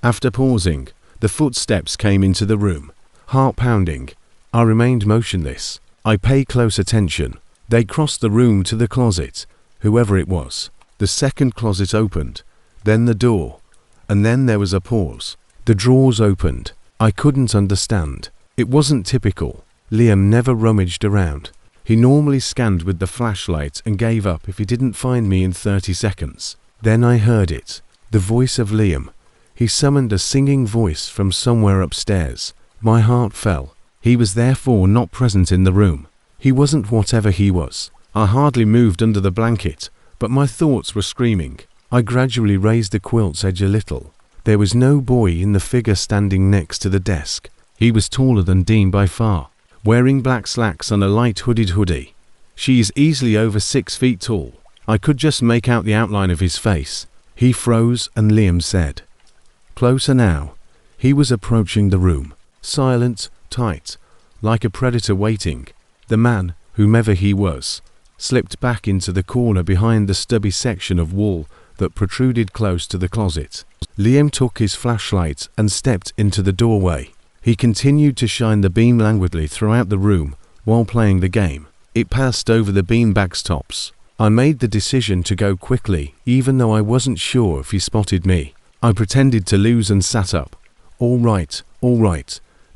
Speaker 1: After pausing, the footsteps came into the room. Heart pounding. I remained motionless. I paid close attention. They crossed the room to the closet, whoever it was. The second closet opened, then the door, and then there was a pause. The drawers opened. I couldn't understand. It wasn't typical. Liam never rummaged around. He normally scanned with the flashlight and gave up if he didn't find me in 30 seconds. Then I heard it. The voice of Liam. He summoned a singing voice from somewhere upstairs. My heart fell. He was therefore not present in the room. He wasn't whatever he was. I hardly moved under the blanket, but my thoughts were screaming. I gradually raised the quilt's edge a little. There was no boy in the figure standing next to the desk. He was taller than Dean by far, wearing black slacks and a light hooded hoodie. She is easily over 6 feet tall. I could just make out the outline of his face. He froze and Liam said, "Closer now." He was approaching the room, silent, tight, like a predator waiting. The man, whomever he was, slipped back into the corner behind the stubby section of wall that protruded close to the closet. Liam took his flashlight and stepped into the doorway. He continued to shine the beam languidly throughout the room while playing the game. It passed over the beanbag's tops. I made the decision to go quickly, even though I wasn't sure if he spotted me. I pretended to lose and sat up. All right,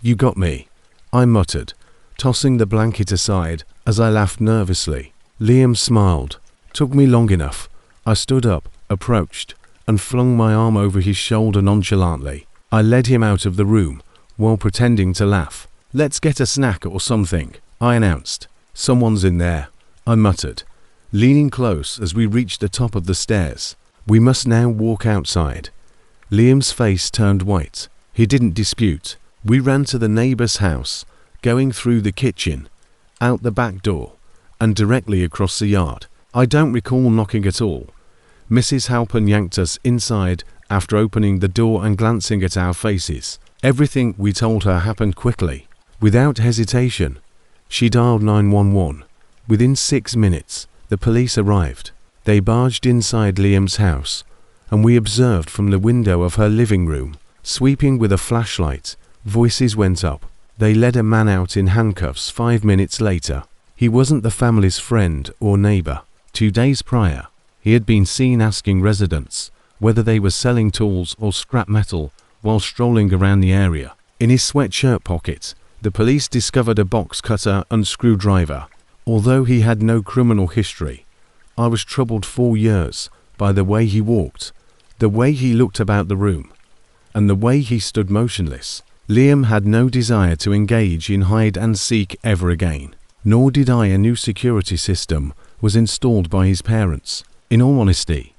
Speaker 1: you got me," I muttered, tossing the blanket aside as I laughed nervously. Liam smiled. "Took me long enough." I stood up, approached, and flung my arm over his shoulder nonchalantly. I led him out of the room while pretending to laugh. "Let's get a snack or something," I announced. "Someone's in there," I muttered, leaning close as we reached the top of the stairs. "We must now walk outside." Liam's face turned white. He didn't dispute. We ran to the neighbor's house, going through the kitchen, out the back door, and directly across the yard. I don't recall knocking at all. Mrs. Halpin yanked us inside after opening the door and glancing at our faces. Everything we told her happened quickly. Without hesitation, she dialed 911. Within 6 minutes, the police arrived. They barged inside Liam's house, and we observed from the window of her living room. Sweeping with a flashlight, voices went up. They led a man out in handcuffs 5 minutes later. He wasn't the family's friend or neighbor. 2 days prior, he had been seen asking residents whether they were selling tools or scrap metal while strolling around the area. In his sweatshirt pocket, the police discovered a box cutter and screwdriver. Although he had no criminal history, I was troubled for years by the way he walked, the way he looked about the room, and the way he stood motionless. Liam had no desire to engage in hide and seek ever again, nor did I. A new security system was installed by his parents. In all honesty,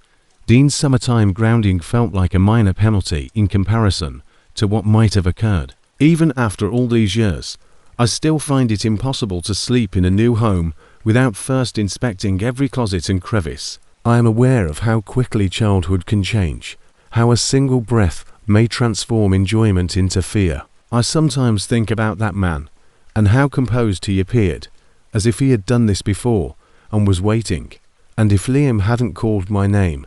Speaker 1: Dean's summertime grounding felt like a minor penalty in comparison to what might have occurred. Even after all these years, I still find it impossible to sleep in a new home without first inspecting every closet and crevice. I am aware of how quickly childhood can change, how a single breath may transform enjoyment into fear. I sometimes think about that man, and how composed he appeared, as if he had done this before, and was waiting. And if Liam hadn't called my name,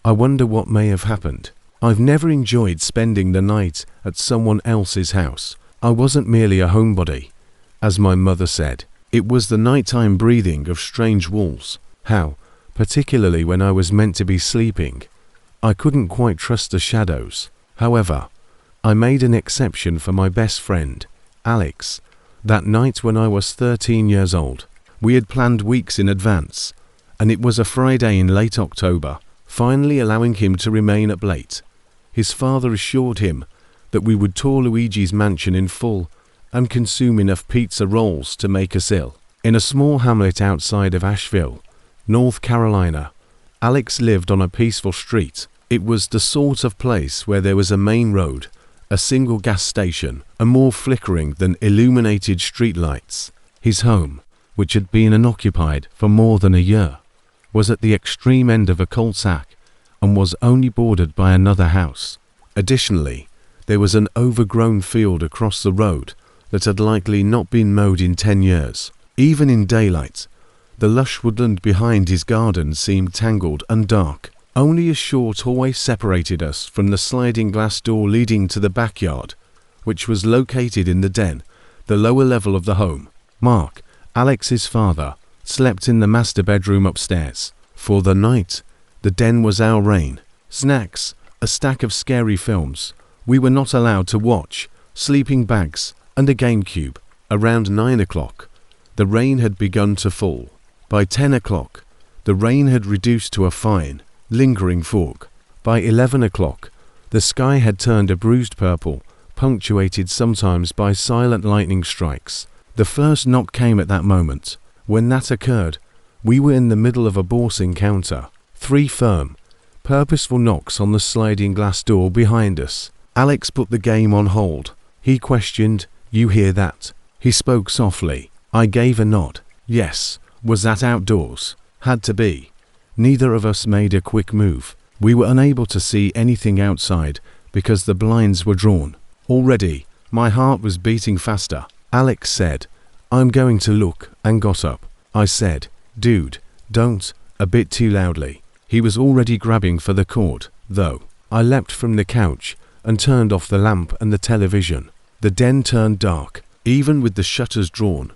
Speaker 1: I wonder what may have happened. I've never enjoyed spending the night at someone else's house. I wasn't merely a homebody, as my mother said. It was the nighttime breathing of strange wolves. How, particularly when I was meant to be sleeping, I couldn't quite trust the shadows. However, I made an exception for my best friend, Alex, that night when I was 13 years old. We had planned weeks in advance, and it was a Friday in late October, finally allowing him to remain up late. His father assured him that we would tour Luigi's mansion in full and consume enough pizza rolls to make us ill. In a small hamlet outside of Asheville, North Carolina, Alex lived on a peaceful street. It was the sort of place where there was a main road, a single gas station, and more flickering than illuminated streetlights. His home, which had been unoccupied for more than a year, was at the extreme end of a cul-de-sac and was only bordered by another house. Additionally, there was an overgrown field across the road that had likely not been mowed in 10 years. Even in daylight, the lush woodland behind his garden seemed tangled and dark. Only a short hallway separated us from the sliding glass door leading to the backyard, which was located in the den, the lower level of the home. Mark, Alex's father, slept in the master bedroom upstairs. For the night, the den was our reign. Snacks, a stack of scary films we were not allowed to watch, sleeping bags, and a GameCube. Around 9 o'clock, the rain had begun to fall. By 10 o'clock, the rain had reduced to a fine, lingering fog. By 11 o'clock, the sky had turned a bruised purple, punctuated sometimes by silent lightning strikes. The first knock came at that moment. When that occurred, we were in the middle of a boss encounter. 3 firm, purposeful knocks on the sliding glass door behind us. Alex put the game on hold. He questioned, "You hear that?" He spoke softly. I gave a nod. Yes. Was that outdoors? Had to be. Neither of us made a quick move. We were unable to see anything outside because the blinds were drawn. Already, my heart was beating faster. Alex said, "I'm going to look," and got up. I said, "Dude, don't," a bit too loudly. He was already grabbing for the cord, though. I leapt from the couch and turned off the lamp and the television. The den turned dark, even with the shutters drawn.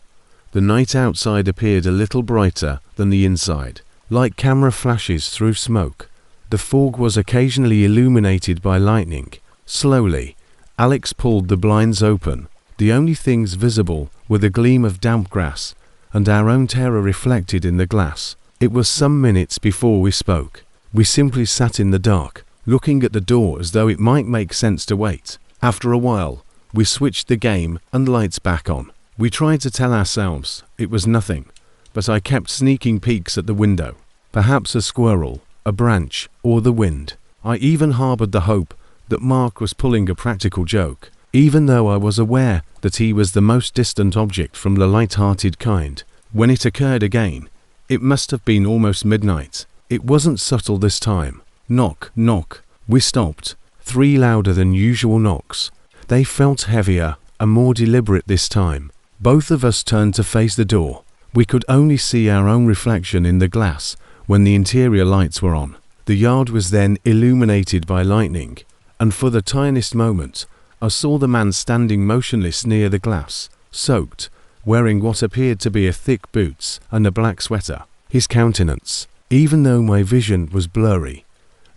Speaker 1: The night outside appeared a little brighter than the inside, like camera flashes through smoke. The fog was occasionally illuminated by lightning. Slowly, Alex pulled the blinds open. The only things visible were the gleam of damp grass and our own terror reflected in the glass. It was some minutes before we spoke. We simply sat in the dark, looking at the door as though it might make sense to wait. After a while, we switched the game and lights back on. We tried to tell ourselves it was nothing, but I kept sneaking peeks at the window. Perhaps a squirrel, a branch, or the wind. I even harbored the hope that Mark was pulling a practical joke, even though I was aware that he was the most distant object from the light-hearted kind. When it occurred again, it must have been almost midnight. It wasn't subtle this time. Knock, knock. We stopped. 3 louder than usual knocks. They felt heavier and more deliberate this time. Both of us turned to face the door. We could only see our own reflection in the glass when the interior lights were on. The yard was then illuminated by lightning, and for the tiniest moment, I saw the man standing motionless near the glass, soaked, wearing what appeared to be a thick boots and a black sweater. His countenance, even though my vision was blurry,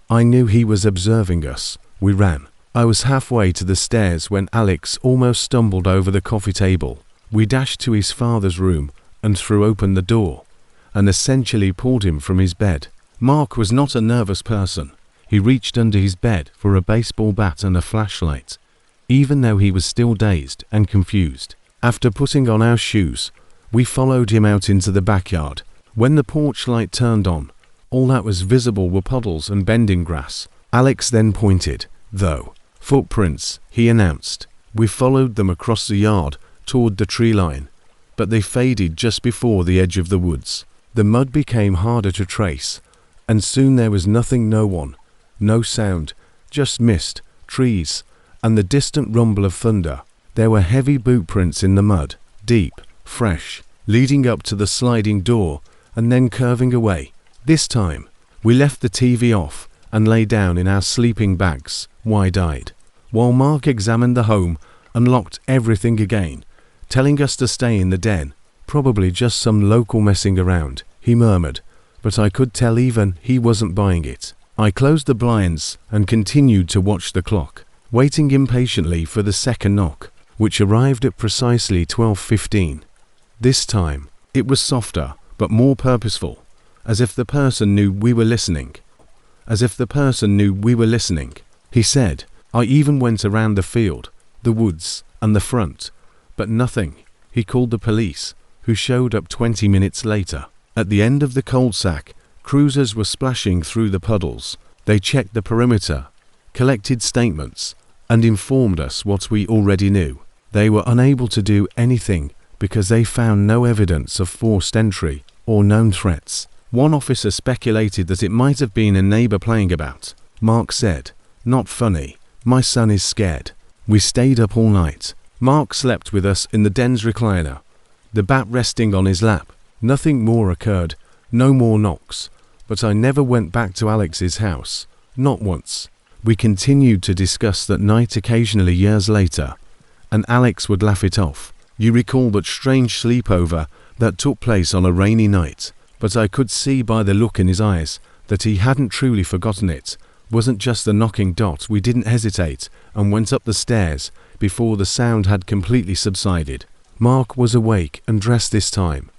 Speaker 1: I knew he was observing us. We ran. I was halfway to the stairs when Alex almost stumbled over the coffee table. We dashed to his father's room and threw open the door, and essentially pulled him from his bed. Mark was not a nervous person. He reached under his bed for a baseball bat and a flashlight, even though he was still dazed and confused. After putting on our shoes, we followed him out into the backyard. When the porch light turned on, all that was visible were puddles and bending grass. Alex then pointed, though. Footprints, he announced. We followed them across the yard toward the tree line, but they faded just before the edge of the woods. The mud became harder to trace, and soon there was nothing, no one, no sound, just mist, trees, and the distant rumble of thunder. There were heavy boot prints in the mud, deep, fresh, leading up to the sliding door and then curving away. This time, we left the TV off and lay down in our sleeping bags, wide-eyed, while Mark examined the home and locked everything again, telling us to stay in the den, probably just some local messing around, he murmured, but I could tell even he wasn't buying it. I closed the blinds and continued to watch the clock, waiting impatiently for the second knock, which arrived at precisely 12:15. This time, it was softer, but more purposeful, as if the person knew we were listening. He said, I even went around the field, the woods, and the front, but nothing. He called the police, who showed up 20 minutes later. At the end of the cul-de-sac, cruisers were splashing through the puddles. They checked the perimeter, collected statements, and informed us what we already knew. They were unable to do anything because they found no evidence of forced entry or known threats. One officer speculated that it might have been a neighbor playing about. Mark said, not funny, my son is scared. We stayed up all night. Mark slept with us in the den's recliner, the bat resting on his lap. Nothing more occurred, no more knocks, but I never went back to Alex's house, not once. We continued to discuss that night occasionally years later, and Alex would laugh it off. You recall that strange sleepover that took place on a rainy night, but I could see by the look in his eyes that he hadn't truly forgotten it. Wasn't just the knocking dot. We didn't hesitate and went up the stairs before the sound had completely subsided. Mark was awake and dressed this time,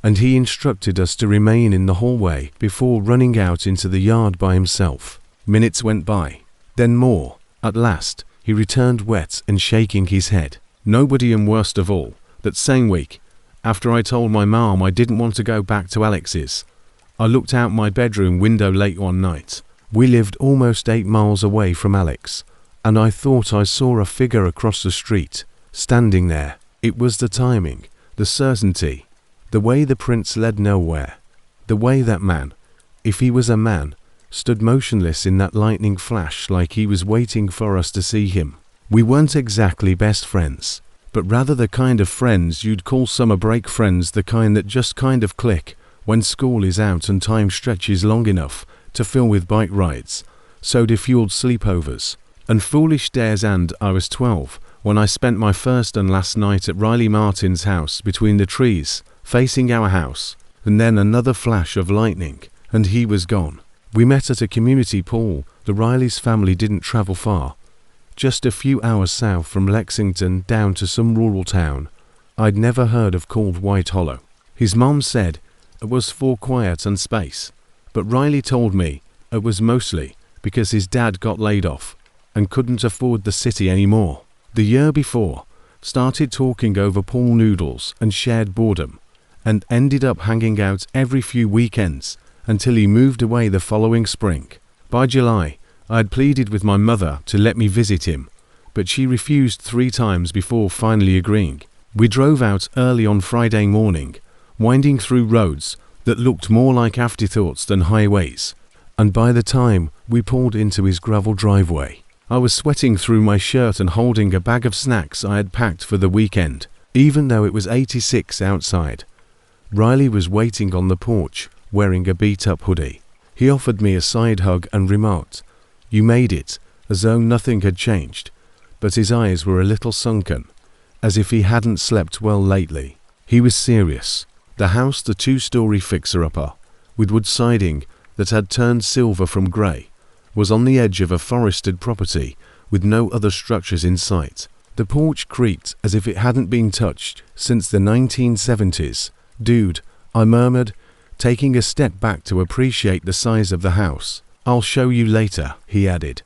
Speaker 1: and he instructed us to remain in the hallway before running out into the yard by himself. Minutes went by, then more. At last, he returned wet and shaking his head. Nobody, and worst of all, that same week, after I told my mom I didn't want to go back to Alex's, I looked out my bedroom window late one night. We lived almost 8 miles away from Alex, and I thought I saw a figure across the street, standing there. It was the timing, the certainty, the way the prints led nowhere, the way that man, if he was a man, stood motionless in that lightning flash like he was waiting for us to see him. We weren't exactly best friends, but rather the kind of friends you'd call summer break friends, the kind that just kind of click when school is out and time stretches long enough to fill with bike rides, soda-fueled sleepovers, and foolish dares. And I was 12 when I spent my first and last night at Riley Martin's house between the trees, facing our house, and then another flash of lightning, and he was gone. We met at a community pool. The Riley's family didn't travel far, just a few hours south from Lexington down to some rural town I'd never heard of called White Hollow. His mom said it was for quiet and space, but Riley told me it was mostly because his dad got laid off and couldn't afford the city anymore. The year before, started talking over pool noodles and shared boredom, and ended up hanging out every few weekends until he moved away the following spring. By July, I had pleaded with my mother to let me visit him, but she refused 3 times before finally agreeing. We drove out early on Friday morning, winding through roads that looked more like afterthoughts than highways, and by the time we pulled into his gravel driveway, I was sweating through my shirt and holding a bag of snacks I had packed for the weekend. Even though it was 86 outside, Riley was waiting on the porch, wearing a beat-up hoodie. He offered me a side hug and remarked, "You made it," as though nothing had changed, but his eyes were a little sunken, as if he hadn't slept well lately. He was serious. The house, the 2-story fixer-upper, with wood siding that had turned silver from grey, was on the edge of a forested property with no other structures in sight. The porch creaked as if it hadn't been touched since the 1970s. "Dude," I murmured, taking a step back to appreciate the size of the house. "I'll show you later," he added,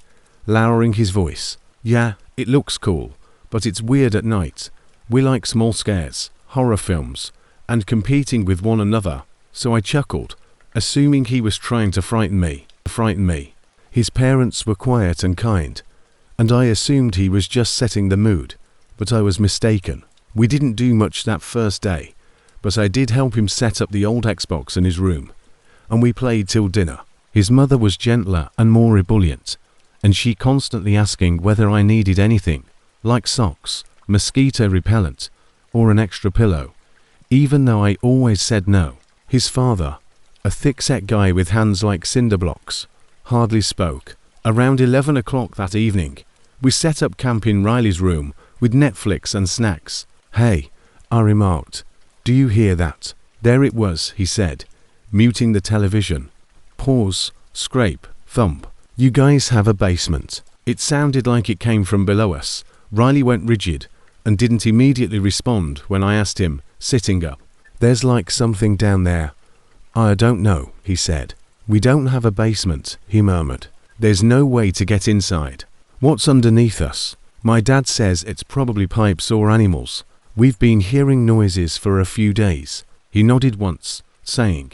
Speaker 1: lowering his voice. "Yeah, it looks cool, but it's weird at night. We like small scares, horror films, and competing with one another," so I chuckled, assuming he was trying to frighten me. His parents were quiet and kind, and I assumed he was just setting the mood, but I was mistaken. We didn't do much that first day, but I did help him set up the old Xbox in his room, and we played till dinner. His mother was gentler and more ebullient, and she constantly asking whether I needed anything, like socks, mosquito repellent, or an extra pillow, even though I always said no. His father, a thick-set guy with hands like cinder blocks, hardly spoke. Around 11 o'clock that evening, we set up camp in Riley's room with Netflix and snacks. "Hey," I remarked, "do you hear that?" "There it was," he said, muting the television. Pause, scrape, thump. "You guys have a basement." It sounded like it came from below us. Riley went rigid and didn't immediately respond when I asked him, sitting up. "There's like something down there." "I don't know," he said. "We don't have a basement," he murmured. "There's no way to get inside." "What's underneath us?" "My dad says it's probably pipes or animals. We've been hearing noises for a few days." He nodded once, saying,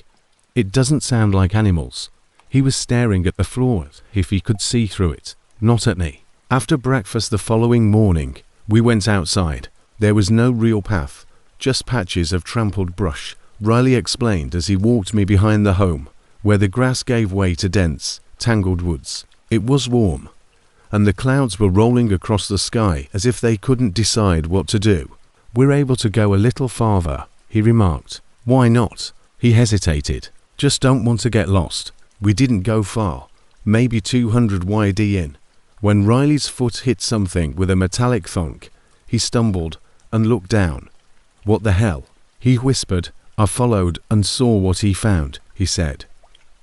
Speaker 1: "It doesn't sound like animals." He was staring at the floor as if he could see through it, not at me. After breakfast the following morning, we went outside. There was no real path, just patches of trampled brush, Riley explained as he walked me behind the home, where the grass gave way to dense, tangled woods. It was warm, and the clouds were rolling across the sky as if they couldn't decide what to do. "We're able to go a little farther," he remarked. "Why not?" He hesitated. "Just don't want to get lost." We didn't go far, maybe 200 YD in, when Riley's foot hit something with a metallic thunk. He stumbled and looked down. "What the hell?" he whispered. I followed and saw what he found, he said.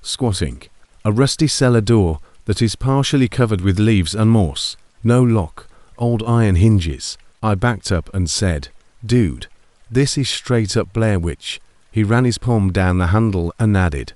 Speaker 1: Squatting. A rusty cellar door that is partially covered with leaves and moss. No lock, old iron hinges. I backed up and said, "Dude, this is straight up Blair Witch." He ran his palm down the handle and added,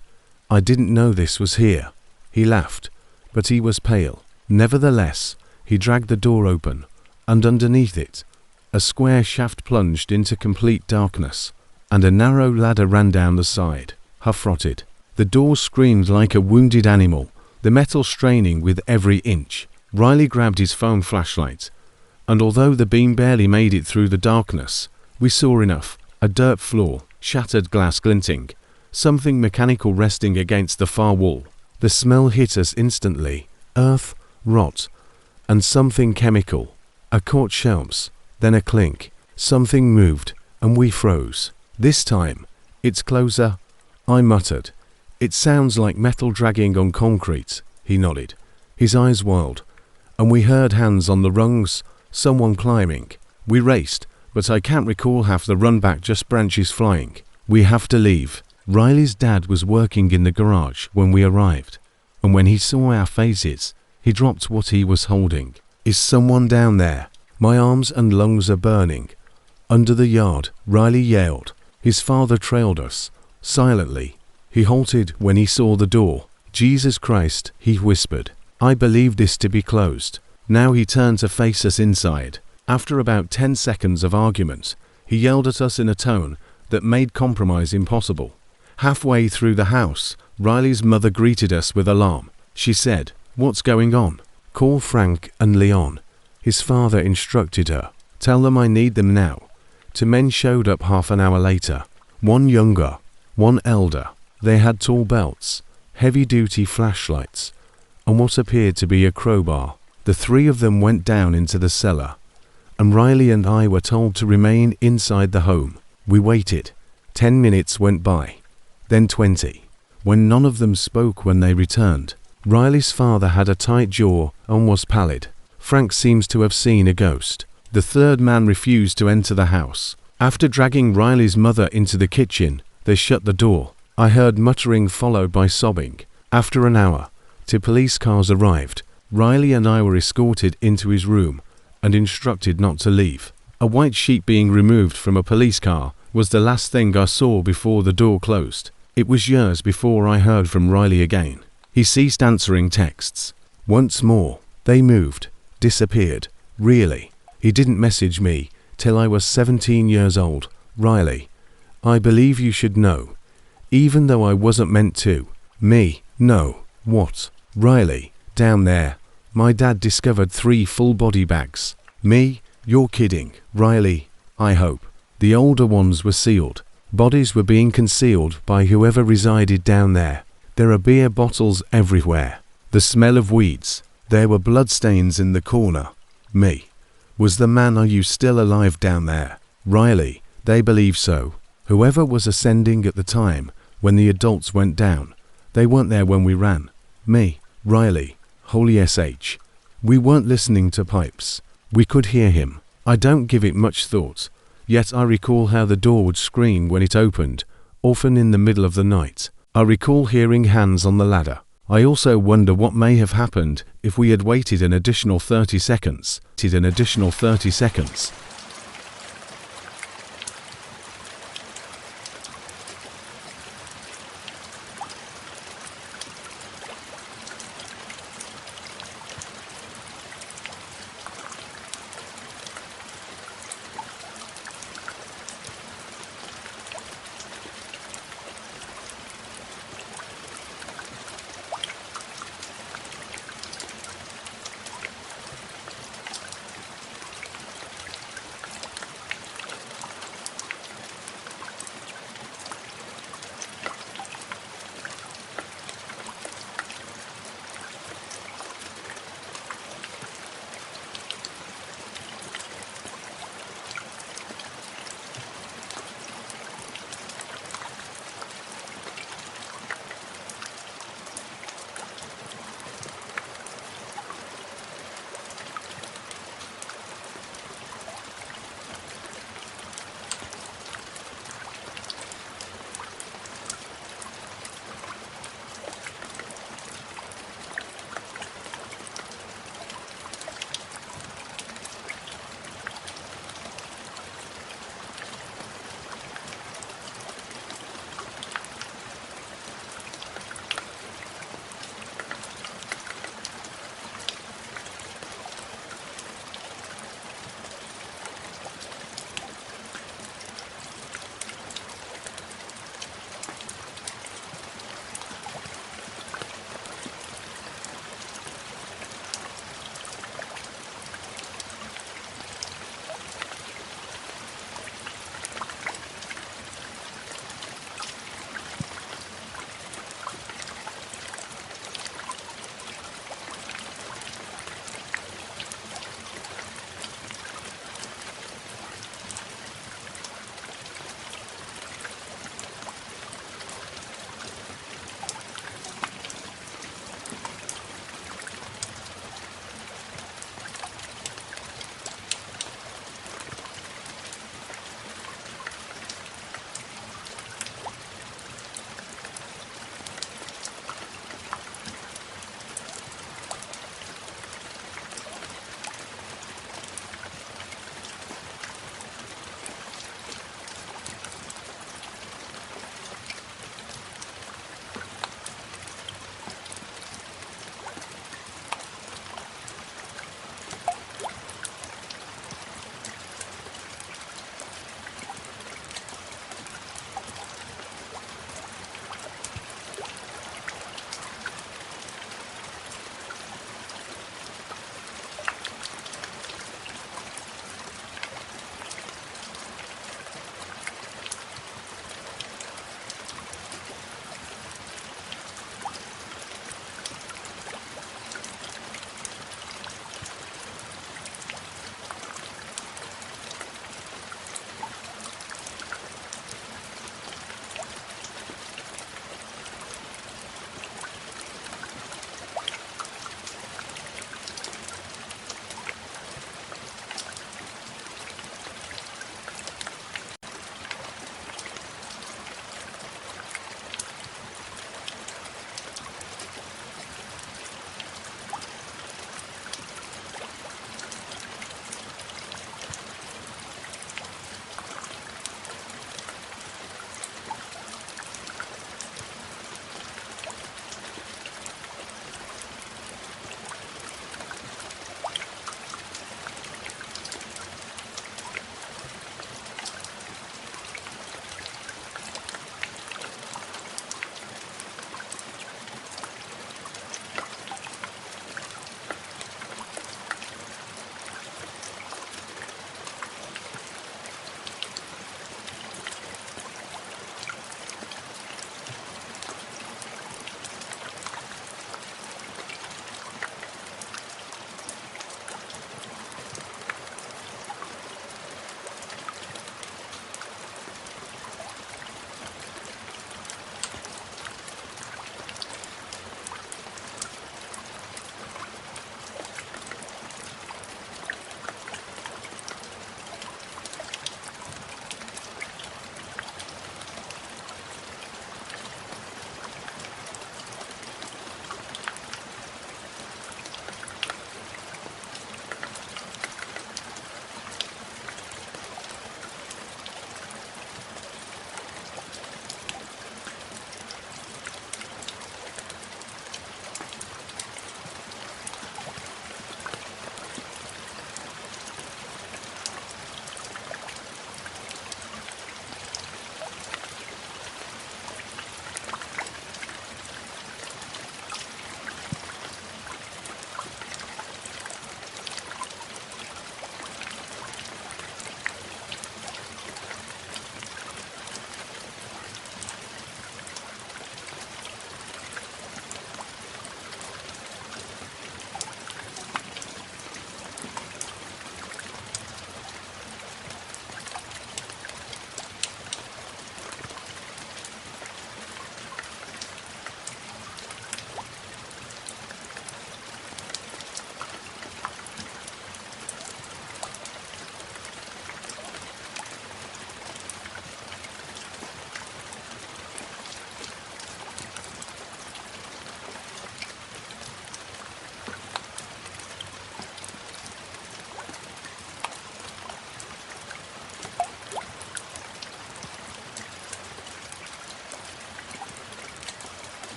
Speaker 1: "I didn't know this was here." He laughed, but he was pale. Nevertheless, he dragged the door open, and underneath it, a square shaft plunged into complete darkness, and a narrow ladder ran down the side. Huff rotted. The door screamed like a wounded animal, the metal straining with every inch. Riley grabbed his phone flashlight, and although the beam barely made it through the darkness, we saw enough. A dirt floor, shattered glass glinting, something mechanical resting against the far wall. The smell hit us instantly. Earth, rot, and something chemical. I caught shelves, then a clink. Something moved, and we froze. "This time, it's closer," I muttered. "It sounds like metal dragging on concrete," he nodded, his eyes wild, and we heard hands on the rungs, Someone climbing. We raced, but I can't recall half the run back, just branches flying. We have to leave. Riley's dad was working in the garage when we arrived, and when he saw our faces, he dropped what he was holding. Is someone down there? My arms and lungs are burning. Under the yard, Riley yelled. His father trailed us. Silently, he halted when he saw the door. Jesus Christ, he whispered. I believed this to be closed. Now he turned to face us inside. After about 10 seconds of argument, he yelled at us in a tone that made compromise impossible. Halfway through the house, Riley's mother greeted us with alarm. She said, "What's going on?" "Call Frank and Leon." His father instructed her. "Tell them I need them now." 2 men showed up half an hour later. One younger, one elder. They had tall belts, heavy-duty flashlights, and what appeared to be a crowbar. The 3 of them went down into the cellar, and Riley and I were told to remain inside the home. We waited. 10 minutes went by, then 20. When none of them spoke when they returned, Riley's father had a tight jaw and was pallid. Frank seems to have seen a ghost. The 3rd man refused to enter the house. After dragging Riley's mother into the kitchen, they shut the door. I heard muttering followed by sobbing. After an hour, 2 police cars arrived. Riley and I were escorted into his room and instructed not to leave. A white sheet being removed from a police car was the last thing I saw before the door closed. It was years before I heard from Riley again. He ceased answering texts. Once more, they moved, disappeared. Really, he didn't message me till I was 17 years old. Riley, I believe you should know, even though I wasn't meant to. Me, no. What? Riley, down there. My dad discovered 3 full body bags. Me? You're kidding. Riley, I hope. The older ones were sealed. Bodies were being concealed by whoever resided down there. There are beer bottles everywhere. The smell of weeds. There were bloodstains in the corner. Me. Was the man, are you still alive down there? Riley, they believe so. Whoever was ascending at the time when the adults went down, they weren't there when we ran. Me. Riley, holy SH. We weren't listening to pipes. We could hear him. I don't give it much thought, yet I recall how the door would scream when it opened, often in the middle of the night. I recall hearing hands on the ladder. I also wonder what may have happened if we had waited an additional 30 seconds.